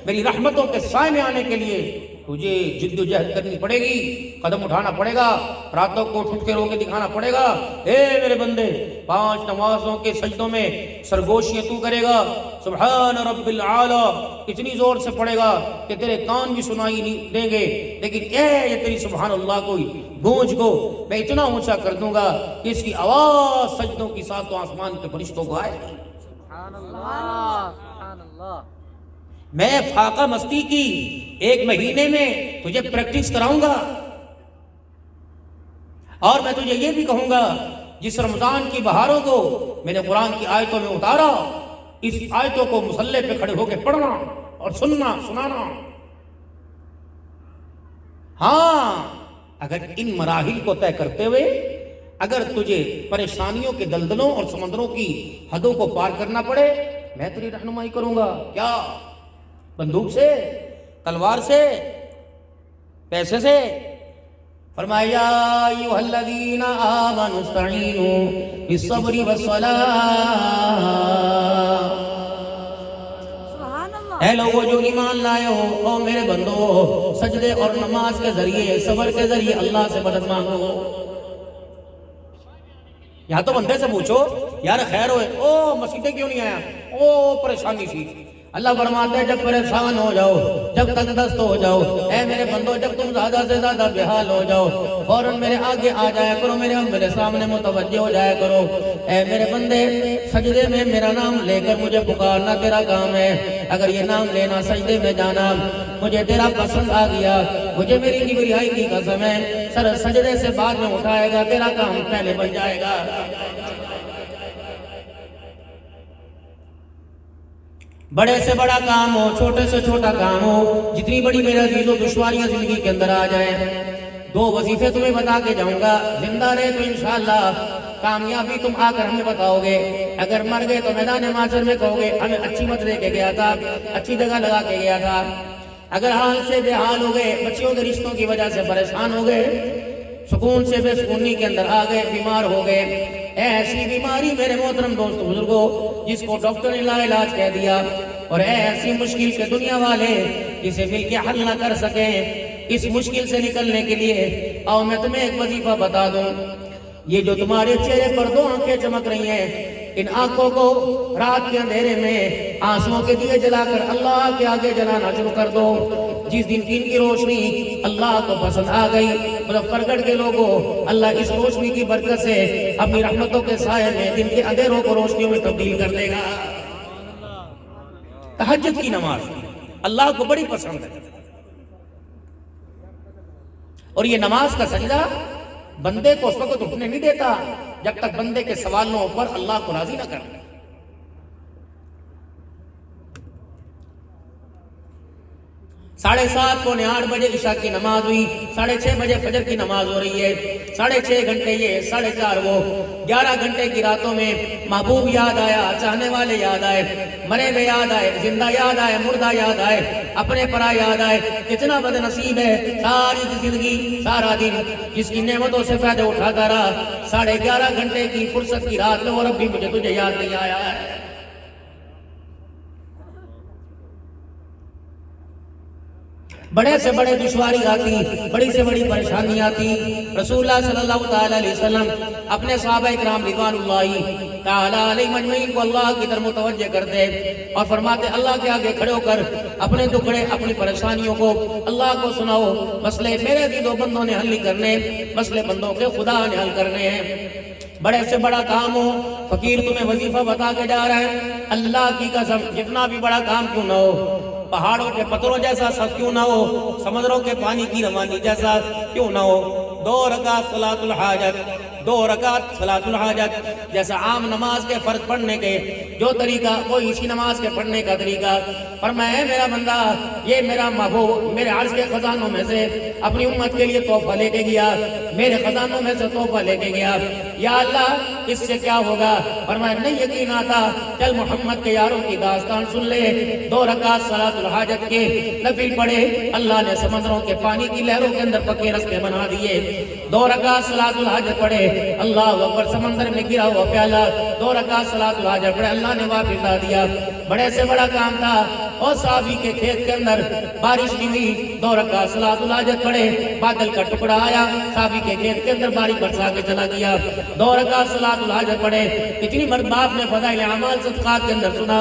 میری رحمتوں کے سائے میں آنے کے لیے تجھے جد و جہد کرنی پڑے گی، قدم اٹھانا پڑے گا، راتوں کو اٹھ کے رو کے دکھانا پڑے گا۔ اے میرے بندے، 5 نمازوں کے سجدوں میں سرگوشیاں تو کرے گا، سبحان رب العالی اتنی زور سے پڑے گا کہ تیرے کان بھی سنائی نہیں دیں گے، لیکن یہ تیری سبحان اللہ کو گونج کو میں اتنا اونچا کر دوں گا کہ اس کی آواز سجدوں کی ساتوں آسمان کے فرشتوں کو آئے گی۔ سبحان اللہ، سبحان اللہ۔ میں فاقہ مستی کی 1 مہینے میں تجھے پریکٹس کراؤں گا، اور میں تجھے یہ بھی کہوں گا جس رمضان کی بہاروں کو میں نے قرآن کی آیتوں میں اتارا، اس آیتوں کو مصلی پہ کھڑے ہو کے پڑھنا اور سننا، سنانا۔ ہاں، اگر ان مراحل کو طے کرتے ہوئے اگر تجھے پریشانیوں کے دلدلوں اور سمندروں کی حدوں کو پار کرنا پڑے، میں تیری رہنمائی کروں گا۔ کیا؟ بندوق سے، تلوار سے، پیسے سے؟ فرمایا یا ایھا الذین آمنوا استعینوا بالصبر والصلاۃ اے لوگو جو ایمان لائے ہو، او میرے بندو، سجدے اور نماز کے ذریعے، صبر کے ذریعے اللہ سے مدد مانگو۔ یہاں تو بندے سے پوچھو یار خیر ہوئے، او مسجدیں کیوں نہیں آیا، او پریشانی سی۔ اللہ فرماتا ہے جب پریشان ہو جاؤ، جب تنگ دست ہو جاؤ، اے میرے بندو جب تم زیادہ سے زیادہ بحال ہو جاؤ، فوراً میرے آگے آ جایا کرو، میرے سامنے متوجہ ہو جایا کرو۔ اے میرے بندے سجدے میں میرا نام لے کر مجھے پکارنا تیرا کام ہے۔ اگر یہ نام لینا، سجدے میں جانا مجھے تیرا پسند آ گیا، مجھے میری کبریائی کی قسم ہے، سر سجدے سے بعد میں اٹھائے گا، تیرا کام پہلے بن جائے گا۔ بڑے سے بڑا کام ہو، چھوٹے سے چھوٹا کام ہو، جتنی بڑی میرے عزیز و دشواریاں زندگی کے اندر آ جائیں، دو وظیفے تمہیں بتا کے جاؤں گا، زندہ رہے تو انشاءاللہ کامیابی تم آ کر ہمیں بتاؤ گے، اگر مر گئے تو میدان معاشر میں کہو گے ہمیں اچھی مت دے کے گیا تھا، اچھی جگہ لگا کے گیا تھا۔ اگر حال سے بے حال ہو گئے، بچیوں کے رشتوں کی وجہ سے پریشان ہو گئے، سکون سے بے سکونی کے اندر آ گئے، بیمار ہو گئے، ایسی بیماری میرے محترم دوست بزرگوں جس کو ڈاکٹر نے لا علاج کہہ دیا، اور ایسی مشکل کے دنیا والے جسے مل کے حل نہ کر سکیں، اس مشکل سے نکلنے کے لیے آؤ میں تمہیں ایک وظیفہ بتا دوں۔ یہ جو تمہارے چہرے پر دو آنکھیں چمک رہی ہیں، ان آنکھوں کو رات کے اندھیرے میں آنسوؤں کے دیے جلا کر اللہ کے آگے جلانا شروع کر دو۔ جس دن کی ان کی روشنی اللہ کو پسند آ گئی، مظفر گڑھ کے لوگوں اللہ اس روشنی کی برکت سے اپنی رحمتوں کے سائے میں دن کے اندھیروں کو روشنیوں میں تبدیل کر دے گا۔ تہجد کی نماز اللہ کو بڑی پسند ہے، اور یہ نماز کا سجدہ بندے کو اس وقت اٹھنے نہیں دیتا جب تک بندے کے سوالوں پر اللہ کو راضی نہ کر۔ 7:30 پونے 8 بجے عشاء کی نماز ہوئی، 6:30 بجے فجر کی نماز ہو رہی ہے، 6.5 گھنٹے یہ، 4:30 وہ، 11 گھنٹے کی راتوں میں محبوب یاد آیا، چاہنے والے یاد آئے، مرے ہوئے یاد آئے، زندہ یاد آئے، مردہ یاد آئے، اپنے پرا یاد آئے۔ کتنا بد نصیب ہے ساری زندگی سارا دن جس کی نعمتوں سے فائدہ اٹھاتا رہا، 11:30 گھنٹے کی فرصت کی رات میں اور اب بھی مجھے تجھے یاد نہیں آیا ہے۔ بڑے سے بڑے دشواری آتی، بڑی سے بڑی پریشانی آتی، رسول اللہ صلی اللہ علیہ وسلم اپنے صحابہ اکرام رضوان اللہ تعالیٰ علیہ مجمعین کو اللہ کی طرف متوجہ کرتے اور فرماتے اللہ کے آگے کھڑے ہو کر اپنے دکھڑے، اپنی پریشانیوں کو اللہ کو سناؤ، مسئلے میرے بھی دو بندوں نے حل نہیں کرنے، مسئلے بندوں کے خدا نے حل کرنے ہیں۔ بڑے سے بڑا کام ہو، فقیر تمہیں وظیفہ بتا کے جا رہا ہے، اللہ کی قسم جتنا بھی بڑا کام کیوں نہ ہو، پہاڑوں کے پتھروں جیسا سخت کیوں نہ ہو، سمندروں کے پانی کی روانی جیسا کیوں نہ ہو، 2 رکعت صلاۃ الحاجت، 2 رکعت صلاۃ الحاجت جیسا عام نماز کے فرض پڑھنے کے جو طریقہ وہ اسی نماز کے پڑھنے کا طریقہ۔ فرمایا میرا بندہ یہ میرا محبوب میرے عرش کے خزانوں میں سے اپنی امت کے لیے تحفہ لے کے گیا، میرے خزانوں میں سے تحفہ لے کے گیا، یا اللہ اس سے کیا ہوگا؟ فرمایا نہیں یقین آتا، چل محمد کے یاروں کی داستان سن لے، 2 رکعت صلاۃ الحاجت کے نفل پڑھے، اللہ نے سمندروں کے پانی کی لہروں کے اندر پکے رستے بنا دیے۔ 2 رکعت صلاۃ الحاجت پڑھے، اللہ اکبر، سمندر میں گرا ہوا پیالہ 2 رکعت صلاۃ الحاجت پڑھے، اللہ نے واپس لا دیا۔ بڑے سے بڑا کام تھا، اور صحابی کے کھیت کے اندر بارش نہیں ہوئی، 2 رکعت صلاۃ الحاجت پڑھے، بادل کا ٹکڑا آیا، صحابی کے کھیت کے اندر بارش برسا کے چلا گیا، 2 رکعت صلاۃ الحاجت پڑھے۔ اتنی مرباب نے فضائل اعمال صدقات کے اندر سنا،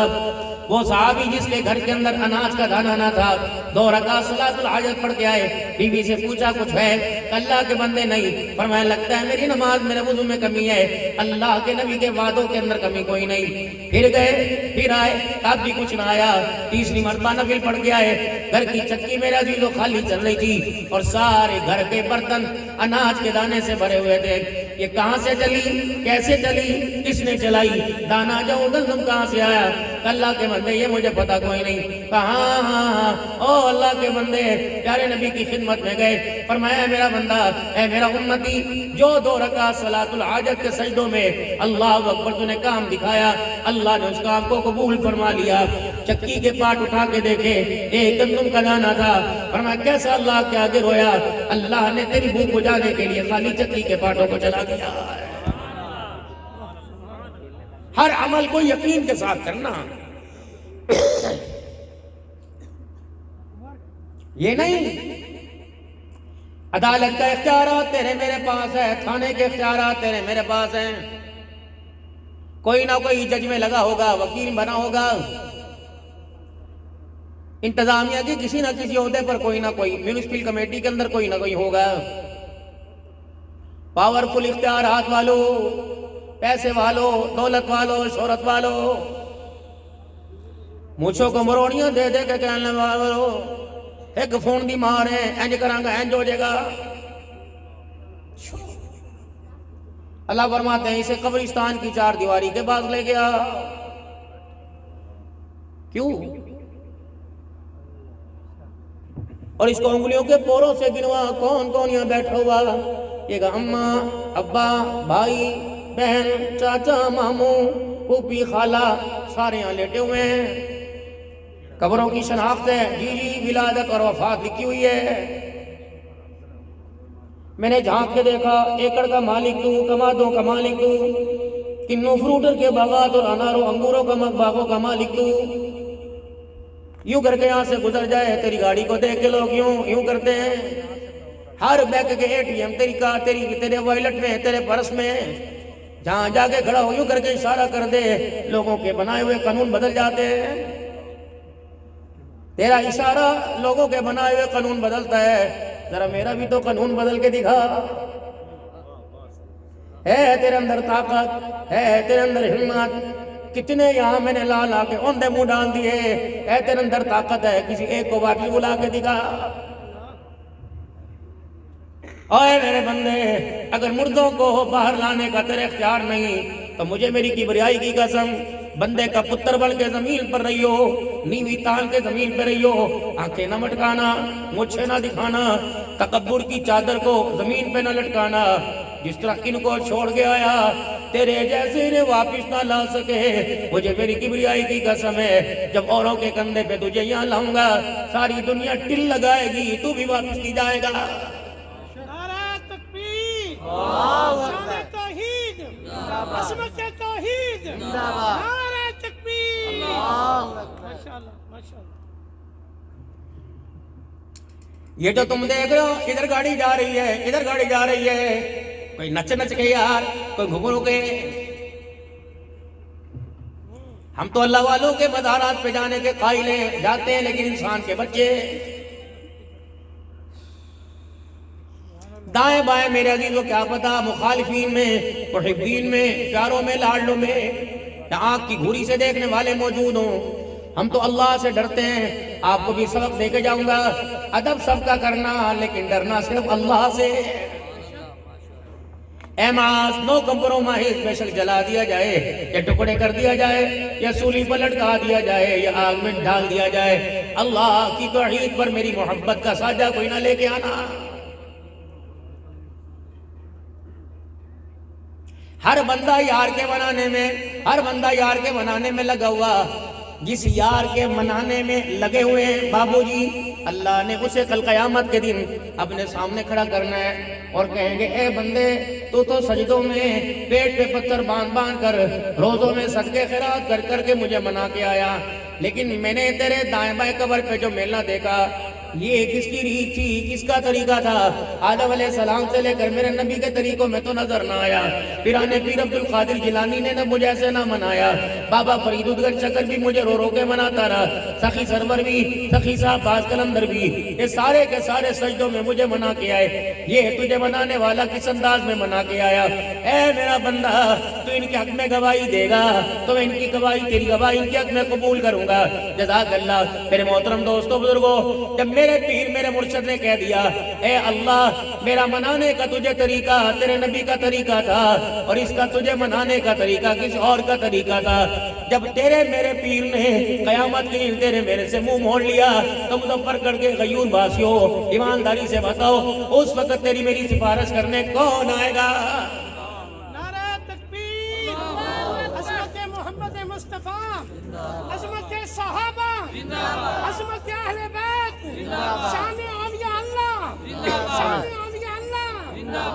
وہ صحابی جس کے گھر کے اندر اناج کا دانہ نہ تھا، 2 رکعت صلاۃ الحاجت پڑھ کے آئے، بیوی سے پوچھا کچھ ہے؟ اللہ کے بندے نہیں، فرمایا لگتا ہے میری نماز میرے وضو میں کمی ہے، اللہ کے نبی کے وعدوں کے اندر کمی کوئی نہیں۔ پھر گئے، پھر آئے، تب بھی کچھ نہ آیا، تیسری مرتبہ نفل پڑھ کے آئے، گھر کی چکی میرا عزیزو خالی چل رہی تھی اور سارے گھر کے برتن اناج کے دانے سے بھرے ہوئے تھے۔ یہ کہاں سے چلی، کیسے چلی، کس نے چلائی، دانا جو گندم کہاں سے آیا؟ اللہ کے بندے یہ مجھے پتا کوئی نہیں۔ کہاں او اللہ کے بندے پیارے نبی کی خدمت میں گئے، فرمایا میرا بندہ، اے میرا امتی، جو 2 رکعت صلاۃ الحاجت کے سجدوں میں اللہ اکبر تو نے کام دکھایا، اللہ نے اس کام کو قبول فرما لیا۔ چکی کے پاٹ اٹھا کے دیکھے، ایک گندم کا دانہ تھا، فرمایا کیسا اللہ کے آگے رویا، اللہ نے تیری بھوک بجھانے کے لیے خالی چکی کے پاٹوں کو چلا دیا۔ ہر عمل کو یقین کے ساتھ کرنا، یہ نہیں عدالت کا اختیارات تیرے میرے پاس ہے، تھانے کے اختیارات تیرے میرے پاس ہیں، کوئی نہ کوئی جج میں لگا ہوگا، وکیل بنا ہوگا، انتظامیہ کی کسی نہ کسی عہدے پر کوئی نہ کوئی، میونسپل کمیٹی کے اندر کوئی نہ کوئی ہوگا، پاورفل اختیارات والو، پیسے والو، دولت والو، شہرت والو، مجھوں کو مروڑیاں دے دے کے کہنے والو ایک فون دی مار ہے، اینج کرانگا اینج ہو جائے گا۔ اللہ فرماتے ہیں اسے قبرستان کی چار دیواری کے پاس لے گیا۔ کیوں؟ اور اس کو انگلیوں کے پوروں سے گنوا، کون کون یہاں بیٹھا ہوا؟ یہ کہا اماں، ابا، بھائی، بہن، چاچا، ماموں، پھوپھی، خالہ، سارے یہاں لیٹے ہوئے ہیں۔ قبروں کی شناخت ہے، جی جی، ولادت اور وفات لکھی ہوئی ہے۔ میں نے جھانک کے دیکھا، ایکڑ کا مالک تو، کمادوں کا مالک تو، کنوں فروٹر کے باغات اور اناروں انگوروں کا باغوں کا مالک تو۔ یوں کر کے یہاں سے گزر جائے، تیری گاڑی کو دیکھ کے لوگ یوں کرتے ہیں۔ ہر بینک کے اے ٹی ایم تیرے وائلٹ میں، تیرے پرس میں، جہاں جا کے کھڑا ہو یوں کر کے اشارہ کر دے، لوگوں کے بنائے ہوئے قانون بدل جاتے ہیں۔ تیرا اشارہ لوگوں کے بنائے ہوئے قانون بدلتا ہے، ذرا میرا بھی تو قانون بدل کے دکھا۔ ہے تیرے اندر طاقت، ہے تیرے اندر ہمت، کتنے یہاں میں نے لا کے اوندے منہ ڈال دیے، ہے تیرے اندر طاقت ہے، کسی ایک کو واقعی بلا کے دکھا۔ اوے میرے بندے، اگر مردوں کو باہر لانے کا تیرے اختیار نہیں تو مجھے میری کبریائی کی قسم، بندے کا پتر بن کے زمین پر رہی ہو، نیوی تان کے زمین پہ رہی ہو، آنکھیں نہ مٹکانا، مجھے نہ دکھانا، تکبر کی چادر کو زمین پہ نہ لٹکانا۔ جس طرح ان کو چھوڑ کے آیا، تیرے جیسے انہیں واپس نہ لا سکے، مجھے میری کبریائی کی قسم ہے، جب اوروں کے کندھے پہ تجھے یہاں لاؤں گا، ساری دنیا ٹل لگائے گی، تو بھی واپس نہیں جائے گا۔ شان توحید، عظمت توحید، نعرہ تکبیر، ماشاءاللہ ماشاءاللہ۔ یہ جو تم دیکھ رہے ہو، ادھر گاڑی جا رہی ہے، ادھر گاڑی جا رہی ہے، کوئی نچ کے یار، کوئی گھگرو کے۔ ہم تو اللہ والوں کے مزارات پہ جانے کے قائل ہیں، جاتے ہیں، لیکن انسان کے بچے دائیں بائیں میرے عزیزوں کیا پتا، مخالفین میں، محبین میں، پیاروں میں، لاڈلوں میں، یا آنکھ کی گھوری سے دیکھنے والے موجود ہوں۔ ہم تو اللہ سے ڈرتے ہیں، آپ کو بھی سبق دے کے جاؤں گا، ادب سب کا کرنا، لیکن ڈرنا صرف اللہ سے۔ اے معاذ، نو کمپرومائز، بے شک جلا دیا جائے، یا ٹکڑے کر دیا جائے، یا سولی پر لٹکا دیا جائے، یا آگ میں ڈال دیا جائے، اللہ کی توحید پر میری محبت کا ساجہ کوئی نہ لے کے آنا۔ ہر بندہ یار کے منانے میں، ہر بندہ یار کے منانے میں لگا ہوا، جس یار کے منانے میں لگے ہوئے ہیں بابو جی، اللہ نے اسے کل قیامت کے دن اپنے سامنے کھڑا کرنا ہے اور کہیں گے اے بندے، تو سجدوں میں پیٹ پہ پتھر باندھ کر، روزوں میں صدقے خیرات کر کے مجھے منا کے آیا، لیکن میں نے تیرے دائیں بائیں قبر پہ جو میلہ دیکھا، یہ کس کی ریت تھی، کس کا طریقہ تھا؟ آدم علیہ السلام سے لے کر میرے نبی کے طریقوں میں تو نظر نہ آیا۔ پیرانے پیر عبد القادر جیلانی نے مجھے ایسے نہ منایا، بابا فرید ادگر چکر بھی مجھے رو کے مناتا رہا، سخی سرور بھی، سخی صاحب باز کلندر بھی، یہ سارے کے سارے سجدوں میں مجھے منا کے آئے۔ یہ تجھے منانے والا کس انداز میں منا کے آیا؟ اے میرا بندہ، تو ان کے حق میں گواہی دے گا تو میں ان کی گواہی، تیری گواہی ان کے حق میں قبول کروں گا۔ جزاک اللہ۔ میرے محترم دوستو بزرگو، جب میرے پیر میرے مرشد نے کہہ دیا اے اللہ، میرا منانے کا تجھے طریقہ تیرے نبی کا طریقہ تھا، اور اس کا تجھے منانے کا طریقہ کس اور کا طریقہ تھا، جب تیرے میرے پیر نے قیامت کے دن تیرے میرے سے منہ موڑ لیا تو مظفر گڑھ کے غیور باسیوں، ایمانداری سے بتاؤ اس وقت تیری میری سفارش کرنے کون آئے گا؟ نعرہ تکبیر، عظمت محمد مصطفیٰ، عظمت صحابہ، عظمت اہل بیت، شان اولیاء اللہ، شان اولیاء اللہ،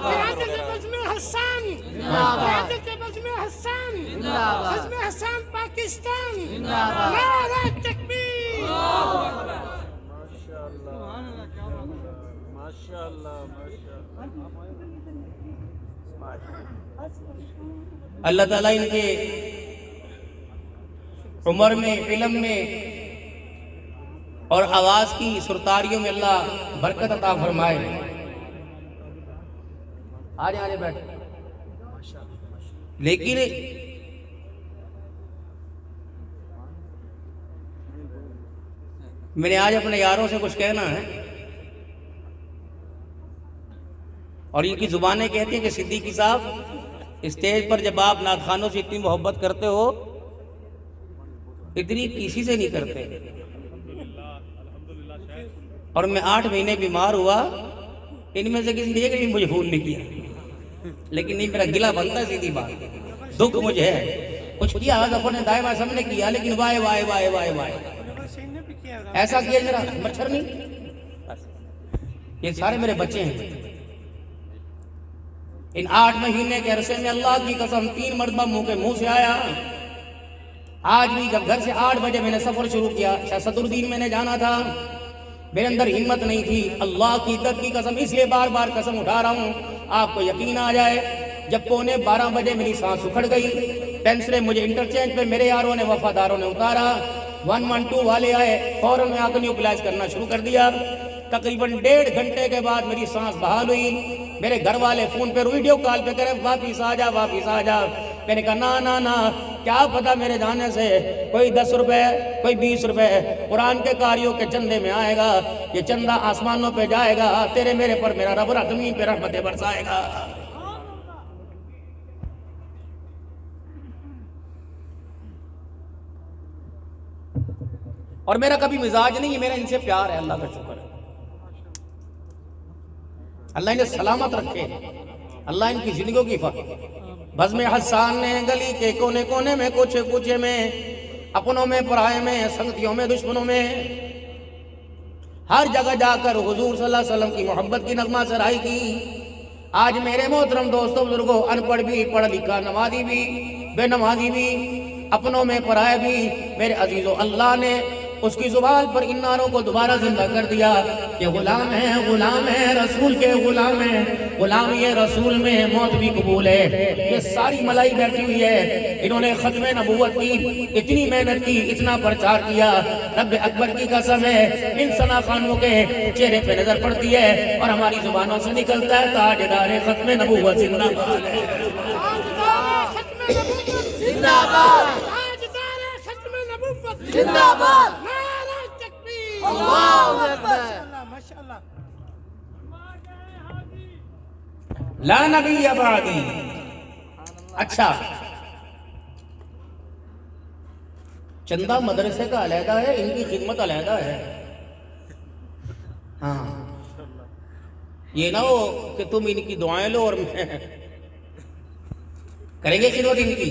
قیادت بزم حسان، قیادت بزم حسان، بزم حسان پاکستان، نعرہ تکبیر۔ اللہ تعالیٰ ان کے عمر میں، علم میں اور آواز کی سرتاریوں میں اللہ برکت عطا فرمائے۔ آجے بیٹھے۔ لیکن میں نے آج اپنے یاروں سے کچھ کہنا ہے، اور ان کی زبانیں کہتی ہیں کہ صدیقی صاحب اسٹیج پر جب آپ نعت خوانوں سے اتنی محبت کرتے ہو اتنی کسی سے نہیں کرتے۔ اور میں 8 مہینے بیمار ہوا، ان میں سے کسی نے بھی مجھے فون نہیں کیا، لیکن نہیں، میرا گلہ بنتا ہے، سیدھی بات، دکھ مجھے ہے۔ کچھ کیا ظفر نے، دائما سب نے کیا، لیکن وائے وائے وائے وائے وائے ایسا کیا ذرا مچھر نہیں۔ یہ سارے میرے بچے ہیں۔ ان 8 مہینے کے عرصے میں اللہ کی قسم 3 مرتبہ منہ سے آیا۔ آج بھی جب گھر سے 8 بجے میں نے سفر شروع کیا، شاہ صدر الدین میں نے جانا تھا، میرے اندر ہمت نہیں تھی۔ اللہ کی عزت کی قسم اس لیے بار بار قسم اٹھا رہا ہوں، آپ کو یقین آ جائے، جب 11:45 بجے میری سانس اکھڑ گئی، پینسلیں مجھے انٹرچینج پہ میرے یاروں نے، وفاداروں نے اتارا، 112 والے آئے، فوراً میں آگے نیوکلائز کرنا شروع کر دیا۔ تقریباً 1.5 گھنٹے کے بعد میری سانس بحال ہوئی۔ میرے گھر والے فون پہ ویڈیو کال پہ کرے واپس آ جا واپس آ جا۔ میں نے کہا نا کیا پتا میرے جانے سے کوئی 10 روپے کوئی 20 روپے قرآن کے قاریوں کے چندے میں آئے گا، یہ چندہ آسمانوں پہ جائے گا، تیرے میرے پر میرا رب زمین پہ رحمتیں برسائے گا۔ اور میرا کبھی مزاج نہیں ہے، میرا ان سے پیار ہے، اللہ کا شکر ہے، اللہ انہیں سلامت رکھے، اللہ ان کی زندگیوں کی بزم حسان نے گلی کے کونے کونے میں، کوچے کوچے میں، اپنوں میں پرائے میں، سنگتیوں میں دشمنوں میں، ہر جگہ جا کر حضور صلی اللہ علیہ وسلم کی محبت کی نغمہ سرائی کی۔ آج میرے محترم دوستوں بزرگوں، ان پڑھ بھی، پڑھ لکھا، نمازی بھی، بے نمازی بھی، اپنوں میں پرائے بھی، میرے عزیزو، اللہ نے اس کی زبان پر ان نعروں کو دوبارہ زندہ کر دیا کہ غلام ہے رسول کے غلام ہے، غلام یہ رسول میں موت بھی قبول ہے۔ یہ ساری ملائی بیٹھی ہوئی ہے، انہوں نے ختم نبوت کی اتنی محنت کی، اتنا پرچار کیا، رب اکبر کی قسم ہے ان ثنا خانوں کے چہرے پہ نظر پڑتی ہے اور ہماری زبانوں سے نکلتا ہے تاجدار ختم نبوت زندہ باد ہے، زندہ باد، زندہ باد، نعرہ تکبیر، اللہ اکبر، ماشاءاللہ۔ لا نبی بعدی۔ اچھا، چندہ مدرسے کا علیحدہ ہے، ان کی خدمت علیحدہ ہے۔ ہاں، یہ نہ ہو کہ تم ان کی دعائیں لو اور میں کریں گے خدمت ان کی،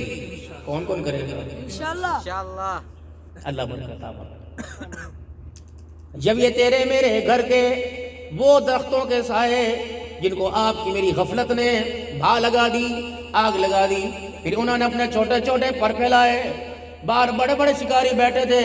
کون کون کرے گا انشاءاللہ، اللہ برکت عطا فرمائے۔ جب یہ تیرے میرے گھر کے وہ درختوں کے سائے جن کو آپ کی میری غفلت نے بھا لگا دی، آگ لگا دی، پھر انہوں نے اپنے چھوٹے چھوٹے پر پھیلائے، باہر بڑے بڑے شکاری بیٹھے تھے،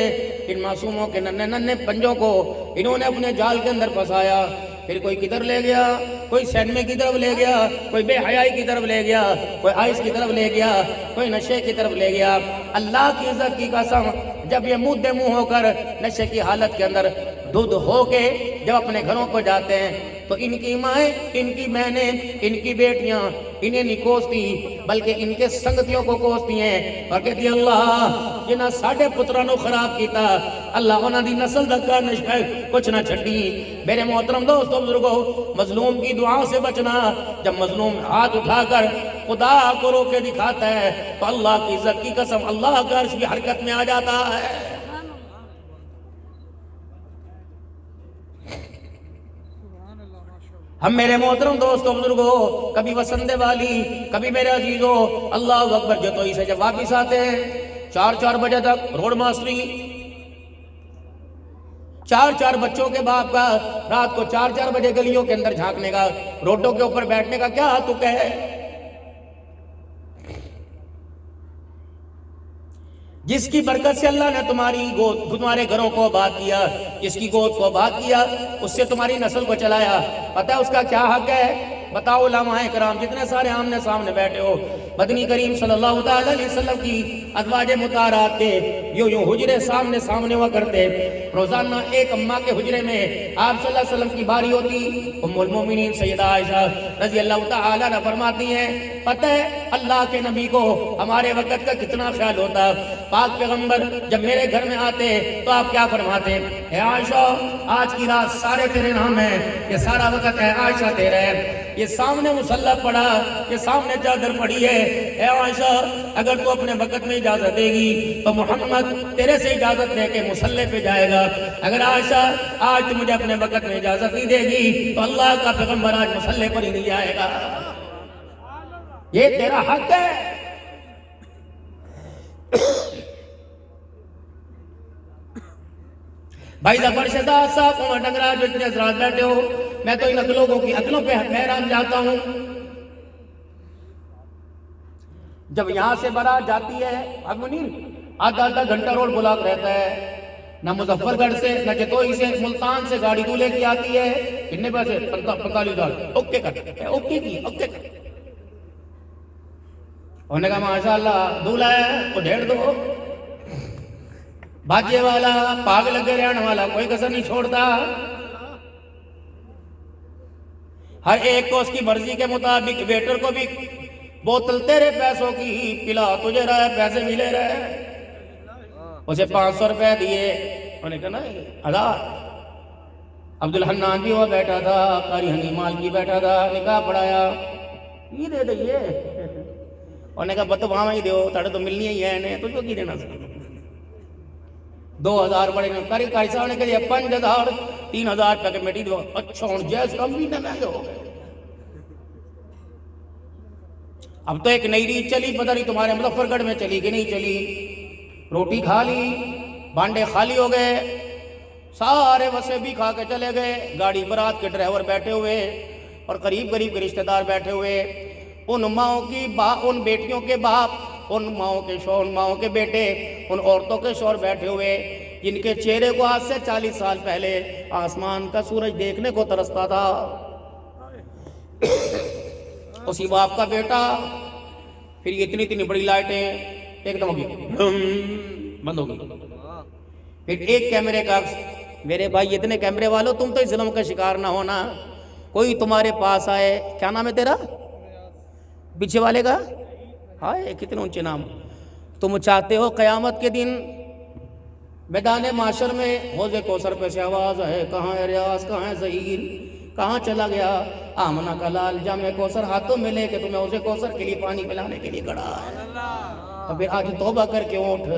ان معصوموں کے ننھے ننھے پنجوں کو انہوں نے اپنے جال کے اندر پھنسایا، پھر کوئی کدھر لے گیا، کوئی سینمے کی طرف لے گیا، کوئی بے حیائی کی طرف لے گیا، کوئی آئس کی طرف لے گیا، کوئی نشے کی طرف لے گیا۔ اللہ کی عزت کی قسم، جب یہ مدے منہ ہو کر نشے کی حالت کے اندر دودھ ہو کے جب اپنے گھروں کو جاتے ہیں تو ان کی مائیں، ان کی بہنیں، ان کی بیٹیاں انہیں نہیں کوستی بلکہ ان کے سنگتیوں کو کوستی ہیں اور کہتی ہیں اللہ جنہاں ساڑھے پتروں نو خراب کیتا، اللہ انہاں دی نسل دکا نشکر کچھ نہ چھٹی۔ میرے محترم دوستوں بزرگوں، مظلوم کی دعا سے بچنا، جب مظلوم ہاتھ اٹھا کر خدا کو رو کے دکھاتا ہے تو اللہ کی عزت کی قسم اللہ کا عرش بھی حرکت میں آ جاتا ہے۔ ہم میرے محترم دوستوں بزرگوں، کبھی وسندے والی، کبھی میرے عزیزوں، اللہ اکبر جتوئی سے جب واپس آتے ہیں 4 بجے تک روڈ ماسٹری، 4 بچوں کے باپ کا رات کو 4 بجے گلیوں کے اندر جھانکنے کا، روڈوں کے اوپر بیٹھنے کا کیا حق ہے؟ جس کی برکت سے اللہ نے تمہارے گھروں کو آباد کیا، جس کی گود کو آباد کیا، اس سے تمہاری نسل کو چلایا، پتہ ہے اس کا کیا حق ہے؟ بتاؤ علماء کرام جتنے سارے آمنے سامنے بیٹھے ہو، مدنی کریم صلی اللہ تعالی علیہ وسلم کی ازواج مطہرات کے یوں حجرے سامنے ہوا کرتے، روزانہ ایک اماں کے حجرے میں آپ صلی اللہ علیہ وسلم کی باری ہوتی۔ ام المومنین سیدہ عائشہ رضی اللہ تعالی عنہ فرماتی ہیں، پتہ ہے اللہ کے نبی کو ہمارے وقت کا کتنا خیال ہوتا، پاک پیغمبر جب میرے گھر میں آتے تو آپ کیا فرماتے؟ اے عائشہ آج کی رات سارے تیرے نام ہیں، یہ سارا وقت ہے عائشہ تیرا ہے، یہ سامنے مصلی پڑا، یہ سامنے چادر پڑی ہے، اے عائشہ اگر تو اپنے وقت میں اجازت دے گی تو محمد تیرے سے اجازت لے کے مصلی پہ جائے گا، اگر عائشہ آج تو مجھے اپنے وقت میں اجازت نہیں دے گی تو اللہ کا پیغمبر آج مصلی پر ہی نہیں جائے گا، یہ تیرا حق ہے۔ بھائی ظفر شہزاد صاحب، عمر ڈنگرا، جو اتنے حضرات بیٹھے ہو، میں تو ان لوگوں کی عقلوں پہ حیران جاتا ہوں۔ جب یہاں سے بارات جاتی ہے منیر آدھا گھنٹہ روڈ بلاک رہتا ہے، نہ مظفر گڑھ سے نہ جتوئی سے ملتان سے گاڑی دولے کی آتی ہے، کتنے پیسے؟ 45,000، اوکے کر، اوکے کی، اوکے کر، انہوں نے کہا ماشاءاللہ دولہ ہے وہ 1.5 دو، باجے والا پاگ لگے رہنے والا کوئی کسر نہیں چھوڑتا، ہر ایک کو اس کی مرضی کے مطابق، ویٹر کو بھی بوتل تیرے پیسوں کی پلا تجھے رہا ہے، پیسے ملے رہے، اسے 500 روپے دیے، انہوں نے کہا نا 1000۔ عبدالحنان بھی وہ بیٹھا تھا، قاری حنی مالکی بیٹھا تھا، نکاح پڑھایا، یہ دے دئیے، انہوں نے کہا بت وہاں ہی دیو، تاڑے تو ملنی ہی ہے انہیں، تجھو کی دینا سکتا 2000 بڑے نے کاری صاحب نے کہا 5000 3000 روپے کے میٹی دو، اچھا ہوں جیس کم بھی نہ مہنگے ہو گئے۔ اب تو ایک نئی ریت چلی، پتہ نہیں تمہارے مظفر گڑھ میں چلی کہ نہیں چلی، روٹی کھا لی، بانڈے خالی ہو گئے، سارے وسے بھی کھا کے چلے گئے، گاڑی برات کے ڈرائیور بیٹھے ہوئے اور قریب کے رشتہ دار بیٹھے ہوئے، ان ماؤں کی ان بیٹیوں کے باپ، ان ماؤں کے شوہر، ان ماؤں کے بیٹے، ان عورتوں کے شوہر بیٹھے ہوئے جن کے چہرے کو آج سے 40 سال پہلے آسمان کا سورج دیکھنے کو ترستا تھا، اسی باپ کا بیٹا، پھر یہ اتنی بڑی لائٹیں ایک دم ہو گئی، بند ہو گئی، پھر ایک کیمرے کا، میرے بھائی اتنے کیمرے والوں تم تو اس ظلم کا شکار نہ ہونا، کوئی تمہارے پاس آئے، کیا نام ہے تیرا پیچھے والے کا؟ ہائے کتنے اونچے نام، تم چاہتے ہو قیامت کے دن میدان معاشر میں حوض کوثر پہ سے آواز ہے، کہاں ہے ریاض، کہاں ہے ظہیر، کہاں چلا گیا آمنہ کا لال، جام کوثر ہاتھوں میں لے کے تمہیں حوض کوثر کے لیے پانی پلانے کے لیے کھڑا ہے، تو پھر آج توبہ کر کے اٹھ،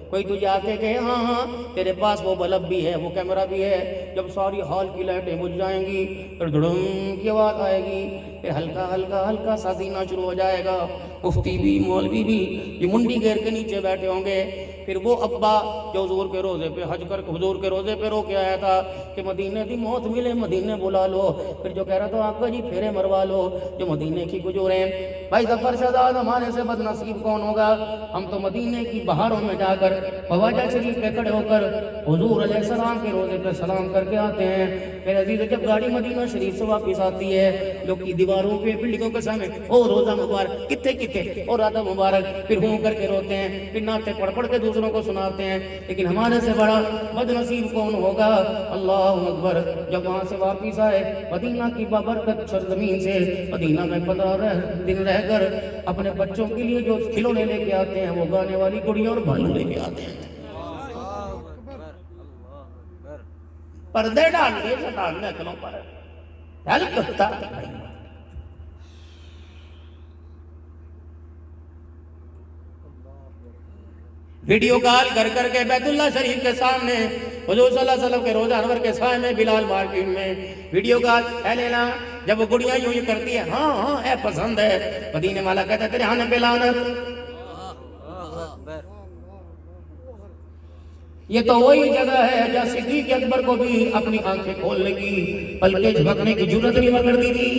کوئی تجھے آ کے کہے ہاں ہاں تیرے پاس وہ بلب بھی ہے، وہ کیمرہ بھی ہے، جب ساری ہال کی لائٹیں بجھ جائیں گی پھر دھڑم کی آواز آئے گی، پھر ہلکا سا سینہ شروع ہو جائے گا، مفتی بھی مولوی بھی یہ منڈی گھیر کے نیچے بیٹھے ہوں گے، پھر وہ ابا جو حضور کے روزے پہ حج کر حضور کے روزے پہ رو کے آیا تھا کہ مدینے دی موت ملے مدینے بلا لو، پھر جو کہہ رہا تھا آقا جی پھیرے مروا لو، جو مدینے کی گجوریں، بھائی ظفر شہزاد ہمارے سے بد نصیب کون ہوگا، ہم تو مدینے کی بہاروں میں جا کر خواجہ شریف پہ کھڑے ہو کر حضور علیہ السلام کے روزے پہ سلام کر کے آتے ہیں، پھر عزیز جب گاڑی مدینہ شریف سے واپس آتی ہے، لوگ کی دیواروں پہ بلڈنگوں کے سامنے او روزہ مبارک کتے اور رات مبارک، پھر ہوں کر کے روتے ہیں، پھر نعتیں پڑھ کے دوسروں کو سناتے ہیں، لیکن ہمارے سے بڑا بد نصیب کون ہوگا، اللہ اکبر، جب وہاں سے واپس آئے مدینہ کی بابرکت سرزمین سے، مدینہ میں 15 دن رہ کر اپنے بچوں کے لیے جو کھلونے لے کے آتے ہیں وہ گانے والی گڑیاں اور بھالو لے کے آتے ہیں، پردے ڈال دیے شیطان نے عقلوں پر، ہل کتا ویڈیو کال کر کے بیت اللہ شریف کے سامنے حضور صلی اللہ علیہ وسلم کے روزہ انور کے سائے میں بلال مارکیٹ میں ویڈیو کال، اے لیلا، جب وہ گڑیاں یوں ہی کرتی ہے ہاں اے پسند ہے، مدینے والا کہتا ہے تیرے ہانے پہ لعنت، یہ تو وہی جگہ ہے جہاں صدیق اکبر کو بھی اپنی آنکھیں کھولنے کی پلکیں جھپکنے کی جرات نہیں کرتی تھی،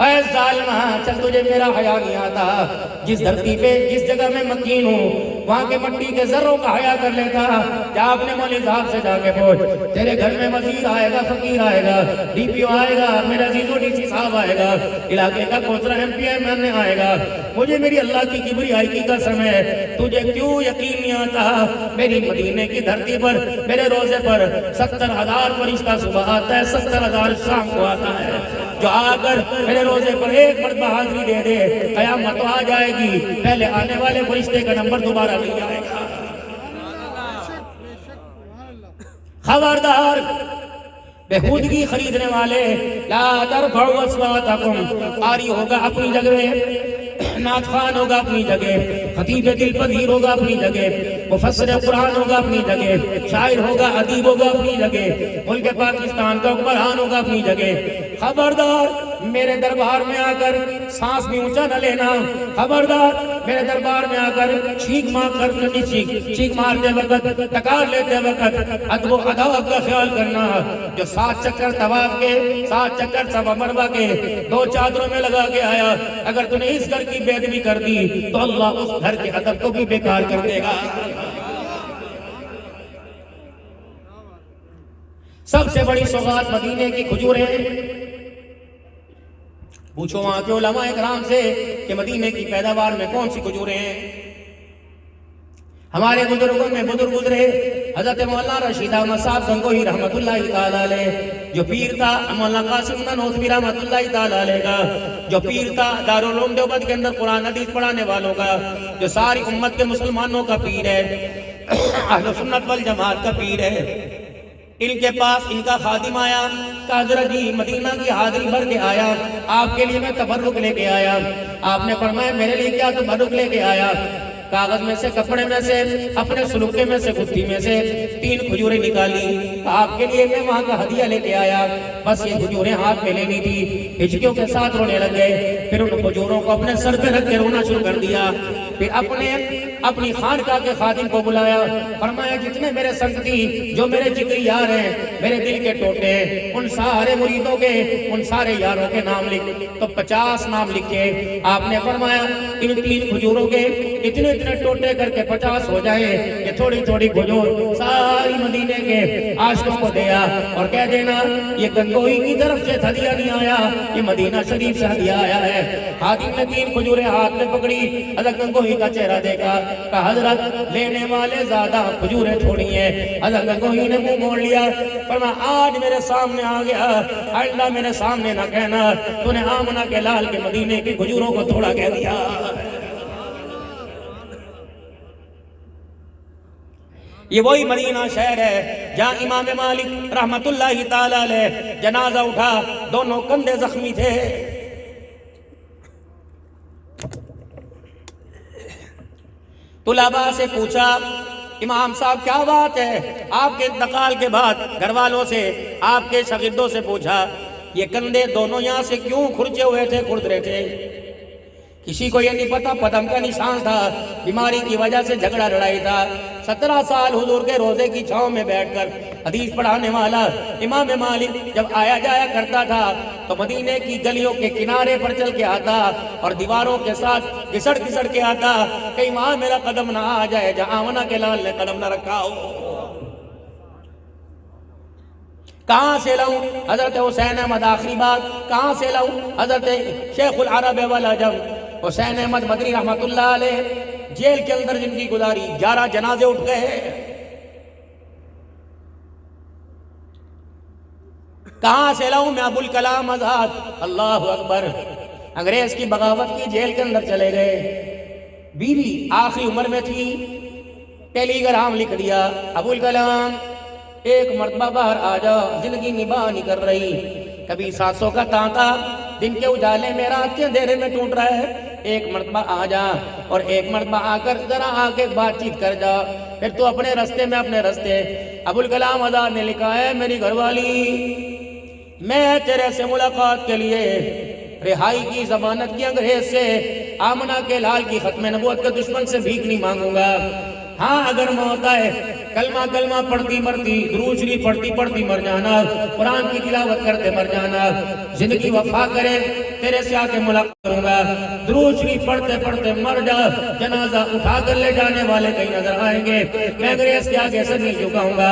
اے ظالمہ چل تجھے میرا حیا نہیں آتا، جس دھرتی پہ جس جگہ میں مکین ہوں وہاں کے مٹی کے ذروں کا حیا کر لیتا، جا اپنے مولوی صاحب سے جا کے پوچھ، تیرے گھر میں وزیر آئے گا، فقیر آئے گا، ڈی پی او آئے گا، میرا عزیزو ڈی سی صاحب آئے گا، علاقے کا councillor M P M N A آئے گا، مجھے میری اللہ کی کبریائی کی قسم ہے تجھے کیوں یقین نہیں آتا، میری مدینے کی دھرتی پر میرے روزے پر 70,000 فرشتہ صبح آتا ہے، 70,000 شام کو آتا ہے، جو آ کر میرے روزے پر ایک مرتبہ حاضری دے دے قیامت آ جائے گی، پہلے آنے والے فرشتے کا نمبر دوبارہ نہیں آئے گا۔ خبردار بےخودگی خریدنے والے، لا ترفعوا اصواتکم، قاری ہوگا اپنی جگہ، نعت خوان ہوگا اپنی جگہ، خطیب دل پذیر ہوگا اپنی جگہ، مفسر قرآن ہوگا اپنی جگہ، شاعر ہوگا، ادیب ہوگا اپنی جگہ، ملک پاکستان کا حکمران ہوگا اپنی جگہ۔ خبردار میرے دربار میں آ کر سانس بھی اونچا نہ لینا، خبردار میرے دربار میں آ کر چھینک مارتے وقت، ٹکار لیتے وقت ادب و ادب کا خیال کرنا، جو 7 چکر طواف کے، 7 چکر صفا مروا کے 2 چادروں میں لگا کے آیا، اگر تو نے اس گھر کی بے ادبی کر دی تو اللہ اس گھر کے ادب کو بھی بیکار کر دے گا۔ سب سے بڑی سوغات مدینے کی کھجوریں، پوچھو وہاں کے علماء اکرام سے کہ مدینے کی پیداوار میں کون سی کھجوریں ہیں۔ ہمارے بزرگوں میں بزرگ گزرے حضرت مولانا رشید احمد صاحب گنگوہی رحمت اللہ تعالیٰ علیہ، جو پیر تھا مولانا قاسم نانوتوی رحمت اللہ تعالیٰ علیہ کا، جو پیر تھا دارالعلوم دیوبند کے اندر قرآن حدیث پڑھانے والوں کا، جو ساری امت کے مسلمانوں کا پیر ہے، اہل سنت والجماعت کا پیر ہے۔ ان کے پاس ان کا خادم آیا، کہا حضرت جی مدینہ کی حاضری بھر کے آیا، آپ کے لیے میں تبرک لے کے آیا۔ آپ نے فرمایا میرے لیے کیا تبرک لے کے آیا؟ کاغذ میں سے، کپڑے میں سے، اپنے سلوکے میں سے، گتھی میں سے 3 کھجوریں نکالی، آپ کے لیے میں وہاں کا ہدیہ لے کے آیا۔ بس یہ کھجوریں ہاتھ میں لینی تھی، ہچکیوں کے ساتھ رونے لگ گئے، پھر ان کھجوروں کو اپنے سر پہ رکھ کے رونا شروع کر دیا، پھر اپنی خانقاہ کے خادم کو بلایا، فرمایا جتنے میرے سنگتی، جو میرے جگری یار ہیں، میرے دل کے ٹوٹے، ان سارے مریدوں کے، ان سارے یاروں کے نام لکھ، تو 50 نام لکھے۔ آپ نے فرمایا ان 3 کھجوروں کے اتنے ٹوٹے کر کے 50 ہو جائے، یہ تھوڑی تھوڑی کھجور ساری مدینے کے عاشقوں کو دیا، اور کہہ دینا یہ گنگوہی کی طرف سے ہدیہ نہیں آیا، یہ مدینہ شریف سے ہدیہ آیا ہے۔ خادم نے 3 کھجوریں ہاتھ میں پکڑی، حضرت گنگوہی کا چہرہ دیکھا، کہا حضرت لینے والے زیادہ کھجوریں تھوڑی ہیں۔ حضرت گنگوہی نے منہ موڑ لیا، فرمایا آج میرے سامنے آ گیا، آئندہ میرے سامنے نہ کہنا تو نے آمنہ کے لال کے مدینے کی کھجوروں کو تھوڑا کہہ دیا۔ یہ وہی مدینہ شہر ہے جہاں امام مالک رحمت اللہ تعالیٰ علیہ جنازہ اٹھا، دونوں کندھے زخمی تھے۔ طلباء سے پوچھا امام صاحب کیا بات ہے؟ آپ کے انتقال کے بعد گھر والوں سے، آپ کے شاگردوں سے پوچھا یہ کندھے دونوں یہاں سے کیوں کھرچے ہوئے تھے، کھرد رہے تھے؟ کسی کو یہ نہیں پتا، پدم کا نشان تھا، بیماری کی وجہ سے جھگڑا لڑائی تھا۔ 17 سال حضور کے روزے کی چھاؤں میں بیٹھ کر حدیث پڑھانے والا امام مالک جب آیا جایا کرتا تھا تو مدینے کی گلیوں کے کنارے پر چل کے آتا اور دیواروں کے ساتھ گھسڑ گھسڑ کے آتا، کہیں وہاں میرا قدم نہ آ جائے جہاں آمنہ کے لال نے قدم نہ رکھا ہو۔ کہاں سے لاؤں؟ حضرت حسین احمد آخری بات کہاں سے لاؤں؟ حضرت شیخ العرب والعجم حسین احمد مدنی رحمت اللہ علیہ جیل کے اندر جن کی گزاری، 11 جنازے اٹھ گئے۔ کہاں سے لاؤں میں ابو الکلام آزاد؟ اللہ اکبر، انگریز کی بغاوت کی جیل کے اندر چلے گئے، بیوی آخری عمر میں تھی، ٹیلی گرام لکھ دیا ابو الکلام ایک مرتبہ باہر آ جا، زندگی نباہ نہیں کر رہی، کبھی سانسوں کا تانتا دن کے اجالے میں رات کے اندھیرے میں ٹوٹ رہا ہے، ایک مرتبہ آ جا اور ایک مرتبہ آ کر ذرا آ کے بات چیت کر جا، پھر تو اپنے رستے میں اپنے رستے۔ ابو الکلام آزاد نے لکھا ہے میری گھر والی، میں تیرے سے ملاقات کے لیے رہائی کی ضمانت کی انگریز سے، آمنہ کے لال کی ختم نبوت کے دشمن سے بھیک نہیں مانگوں گا، ہاں اگر موت آئے کلمہ کلمہ پڑھتی مرتی، درود شریف پڑھتی پڑھتی مر جانا، قرآن کی تلاوت کرتے مر جانا، زندگی وفا کرے تیرے سے آ کے ملاقات کروں گا، درود شریف پڑھتے پڑھتے مر جا، جنازہ اٹھا کر لے جانے والے کہیں نظر آئیں گے، میں گریز کے آگے سے نہیں جھکاؤں گا،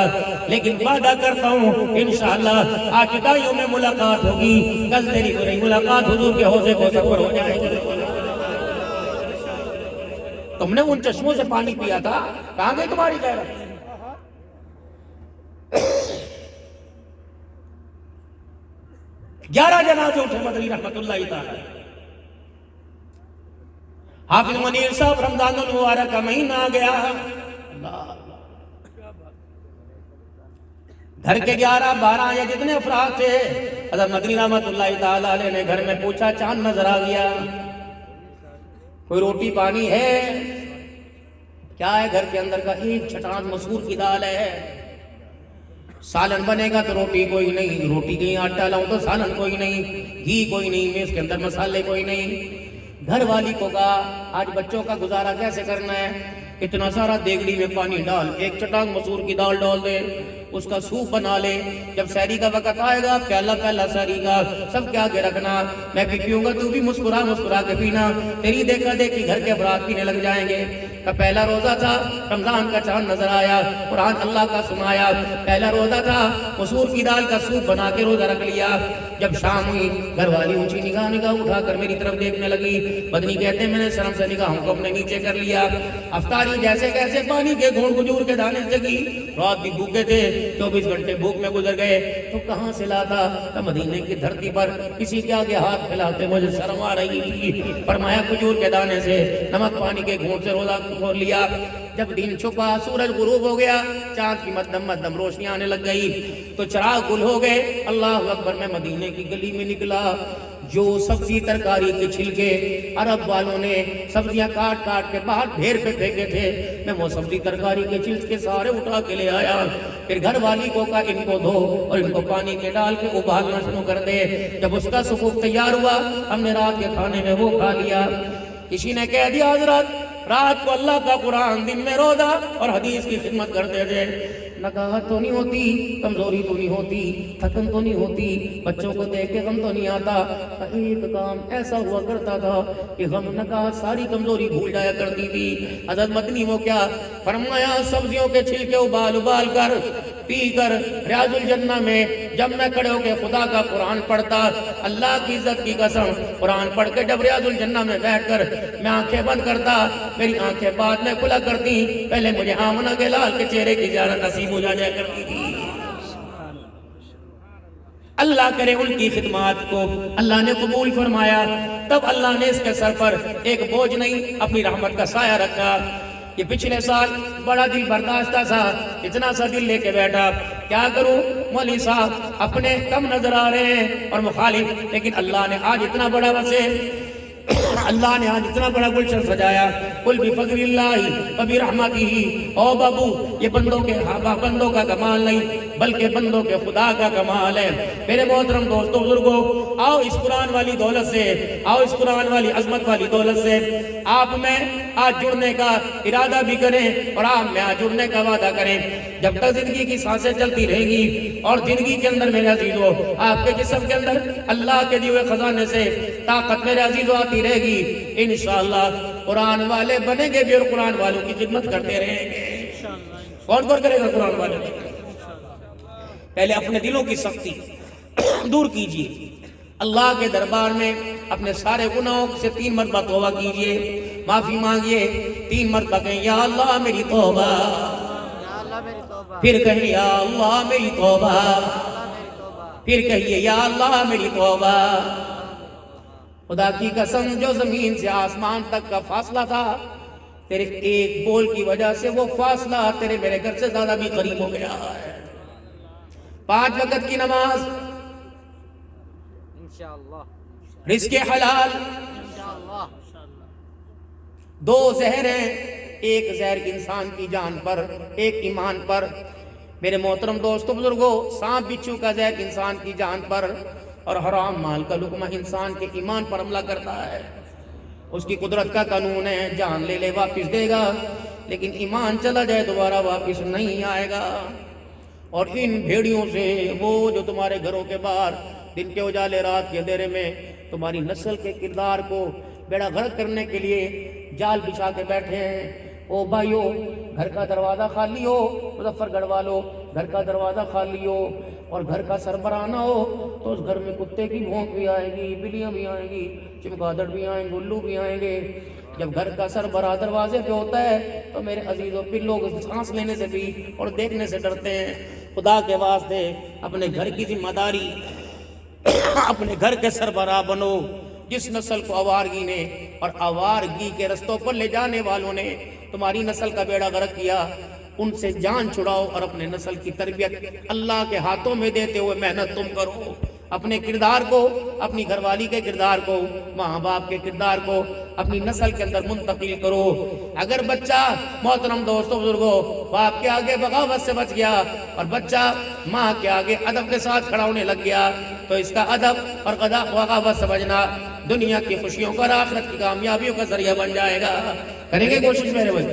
لیکن وعدہ کرتا ہوں انشاءاللہ آج دائیوں میں ملاقات ہوگی، کل تیری میری ملاقات حضور کے حوضے کو سفر ہو جائے گی۔ تم نے ان چشموں سے پانی پیا تھا، کہاں گئی تمہاری غیرت؟ 11 جنازے اٹھے مدنی رحمت اللہ تعالی۔ حافظ منیر صاحب رمضان المبارک کا مہینہ آ گیا، گھر کے 11-12 یا جتنے افراد تھے، حضرت مدنی رحمت اللہ تعالی علیہ نے گھر میں پوچھا، چاند نظر آ گیا، کوئی روٹی پانی ہے؟ کیا ہے گھر کے اندر کا؟ ایک چھٹان مسور کی دال ہے، سالن بنے گا تو روٹی کوئی نہیں، روٹی کہیں آٹا لاؤں تو سالن کوئی نہیں، گھی کوئی نہیں، میز کے اندر مسالے کوئی نہیں۔ گھر والی کو کہا آج بچوں کا گزارا کیسے کرنا ہے؟ اتنا سارا دیگڑی میں پانی ڈال، ایک چٹان مسور کی دال ڈال دے، اس کا سوپ بنا لے، جب سحری کا وقت آئے گا پیالہ پیالہ سحری کا سب کے آگے رکھنا، میں بھی پیوں گا تو بھی مسکرا مسکرا کے پینا، تیری دیکھا دیکھی گھر کے افراد پینے لگ جائیں گے۔ کا پہلا روزہ تھا، رمضان کا چاند نظر آیا، قرآن اللہ کا سنایا، پہلا روزہ تھا، مسور کی دال کا سوپ بنا کے روزہ رکھ لیا۔ جب شام ہوئی گھر والی اونچی نگاہ اٹھا کر میری طرف دیکھنے لگی، مدنی کہتے ہیں میں نے شرم سے نگاہوں کو اپنے نیچے کر لیا، افطاری جیسے کیسے پانی کے گھونٹ کھجور کے دانے سے کی، رات بھی بھوکے تھے، 24 گھنٹے بھوک میں گزر گئے، تو کہاں سے لاتا؟ تو مدینے کی دھرتی پر کسی کے آگے ہاتھ پھیلاتے مجھے شرم آ رہی تھی، فرمایا کھجور کے دانے سے نمک پانی کے گھونٹ سے روزہ کھول لیا۔ جب دن چھپا، سورج غروب ہو گیا، چاند کی مدم روشنی آنے لگ گئی، تو چراغ گل ہو گئے، اللہ اکبر، میں مدینے کی گلی میں نکلا، جو سبزی ترکاری کے چھلکے عرب والوں نے سبزیاں کاٹ کاٹ کے باہر ڈھیر پہ پھینکے تھے، میں وہ سبزی ترکاری کے چھلکے سارے اٹھا کے لے آیا، پھر گھر والی کو کہا ان کو دھو اور ان کو پانی کے ڈال کے ابالنا شروع کر دے۔ جب اس کا سکوف تیار ہوا، ہم نے رات کے کھانے میں وہ کھا لیا۔ کسی نے کہہ دیا حضرت رات کو اللہ کا قرآن، دن میں روزہ اور حدیث کی خدمت کرتے تھے، نکاہت تو نہیں ہوتی، کمزوری تو نہیں ہوتی، تھکن تو نہیں ہوتی، بچوں کو دیکھ کے غم تو نہیں آتا، ایک کام ایسا ہوا کرتا تھا کہ غم نکاہت ساری کمزوری بھول جایا کرتی تھی۔ حضرت مدنی وہ کیا فرمایا، سبزیوں کے چھلکے ابال ابال کر پی کر ریاض الجنہ میں جب میں کھڑے ہو کے خدا کا قرآن پڑھتا، اللہ کی عزت کی قسم، قرآن پڑھ کے جب ریاض الجنہ میں بیٹھ کر میں آنکھیں بند کرتا، میری آنکھیں بعد میں کھلا کرتی، پہلے مجھے آمنہ کے لال کے چہرے کی زیارت نصیب ہو جایا کرتی تھی۔ اللہ کرے ان کی خدمات کو اللہ نے قبول فرمایا، تب اللہ نے اس کے سر پر ایک بوجھ نہیں، اپنی رحمت کا سایہ رکھا۔ یہ پچھلے سال بڑا دل برداشتہ تھا، اتنا سا دل لے کے بیٹھا، کیا کروں مولوی صاحب اپنے کم نظر آ رہے ہیں اور مخالف، لیکن اللہ نے آج اتنا بڑا اللہ نے آج اتنا بڑا گلشن سجایا، قل بفضل اللہ وبرحمتہ، او بابو یہ بندوں کا کمال نہیں بلکہ بندوں کے خدا کا کمال ہے۔ میرے محترم دوستو بزرگوں، آؤ اس قرآن والی دولت سے، آؤ اس قرآن والی عظمت والی دولت سے آپ میں آج جڑنے کا ارادہ بھی کریں اور آپ میں آج جڑنے کا وعدہ کریں۔ جب تک زندگی کی سانسیں چلتی رہیں گی اور زندگی کے اندر میرے عزیزو آپ کے جسم کے اندر اللہ کے دیے ہوئے خزانے سے طاقت میرے عزیزو آتی رہے گی، انشاءاللہ قرآن والے بنیں گے بھی اور قرآن والوں کی خدمت کرتے رہیں گے۔ کون کون کرے گا قرآن والوں کی؟ پہلے اپنے دلوں کی سختی دور کیجئے، اللہ کے دربار میں اپنے سارے گناہوں سے 3 مرتبہ توبہ کیجئے، معافی مانگیے، 3 مرتبہ کہیں یا اللہ میری توبہ، پھر کہیں یا اللہ میری توبہ، پھر کہیے یا اللہ میری توبہ۔ خدا کی قسم جو زمین سے آسمان تک کا فاصلہ تھا، تیرے ایک بول کی وجہ سے وہ فاصلہ تیرے میرے گھر سے زیادہ بھی قریب ہو گیا ہے۔ 5 وقت کی نماز، رزق حلال، 2 زہر ہیں، ایک زہر انسان کی جان پر، ایک ایمان پر۔ میرے محترم دوستو بزرگوں، سانپ بچھو کا زہر انسان کی جان پر اور حرام مال کا لقمہ انسان کے ایمان پر حملہ کرتا ہے۔ اس کی قدرت کا قانون ہے، جان لے لے واپس دے گا، لیکن ایمان چلا جائے دوبارہ واپس نہیں آئے گا۔ اور ان بھیڑیوں سے وہ جو تمہارے گھروں کے باہر دن کے اجالے رات کے اندھیرے میں تمہاری نسل کے کردار کو بیڑا غرق کرنے کے لیے جال بچھا کے بیٹھے ہیں، او بھائیو گھر کا دروازہ خالی ہو، مظفر گڑھ والو گھر کا دروازہ خالی ہو اور گھر کا سربراہ نہ ہو تو اس گھر میں کتے کی بھونک بھی آئے گی، بلیاں بھی آئیں گی، چمگادڑ بھی آئیں گے، الو بھی آئیں گے۔ جب گھر کا سربراہ دروازے پہ ہوتا ہے تو میرے عزیزوں پھر لوگ سانس لینے سے بھی اور دیکھنے سے ڈرتے ہیں۔ خدا کے واسطے اپنے گھر کی ذمہ داری اپنے گھر کے سربراہ بنو۔ جس نسل کو آوارگی نے اور آوارگی کے رستوں پر لے جانے والوں نے تمہاری نسل کا بیڑا غرق کیا، ان سے جان چھڑاؤ اور اپنے نسل کی تربیت اللہ کے ہاتھوں میں دیتے ہوئے محنت تم کرو۔ اپنے کردار کو، اپنی گھر والی کے کردار کو، ماں باپ کے کردار کو اپنی نسل کے اندر منتقل کرو۔ اگر بچہ محترم دوستوں بزرگوں باپ کے آگے بغاوت سے بچ گیا اور بچہ ماں کے آگے ادب کے ساتھ کھڑا ہونے لگ گیا تو اس کا ادب اور بغاوت سے بچنا دنیا کی خوشیوں کا اور آخرت کی کامیابیوں کا ذریعہ بن جائے گا۔ کریں گے کوشش میرے بھائی؟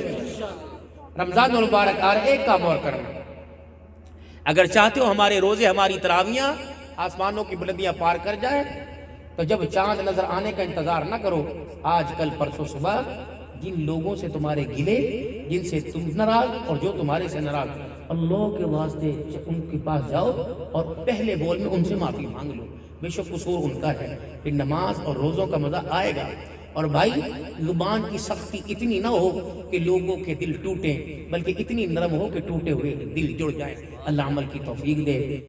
رمضان المبارک آ رہے، ایک کام اور کرنا، اگر چاہتے ہو ہمارے روزے ہماری تراویاں آسمانوں کی بلندیاں پار کر جائیں تو جب چاند نظر آنے کا انتظار نہ کرو، آج کل پرسوں صبح جن لوگوں سے تمہارے گلے، جن سے تم ناراض اور جو تمہارے سے ناراض، اللہ کے واسطے ان کے پاس جاؤ اور پہلے بول میں ان سے معافی مانگ لو، بے شک قصور ان کا ہے، پھر نماز اور روزوں کا مزہ آئے گا۔ اور بھائی زبان کی سختی اتنی نہ ہو کہ لوگوں کے دل ٹوٹیں، بلکہ اتنی نرم ہو کہ ٹوٹے ہوئے دل جڑ جائیں۔ اللہ عمل کی توفیق دے۔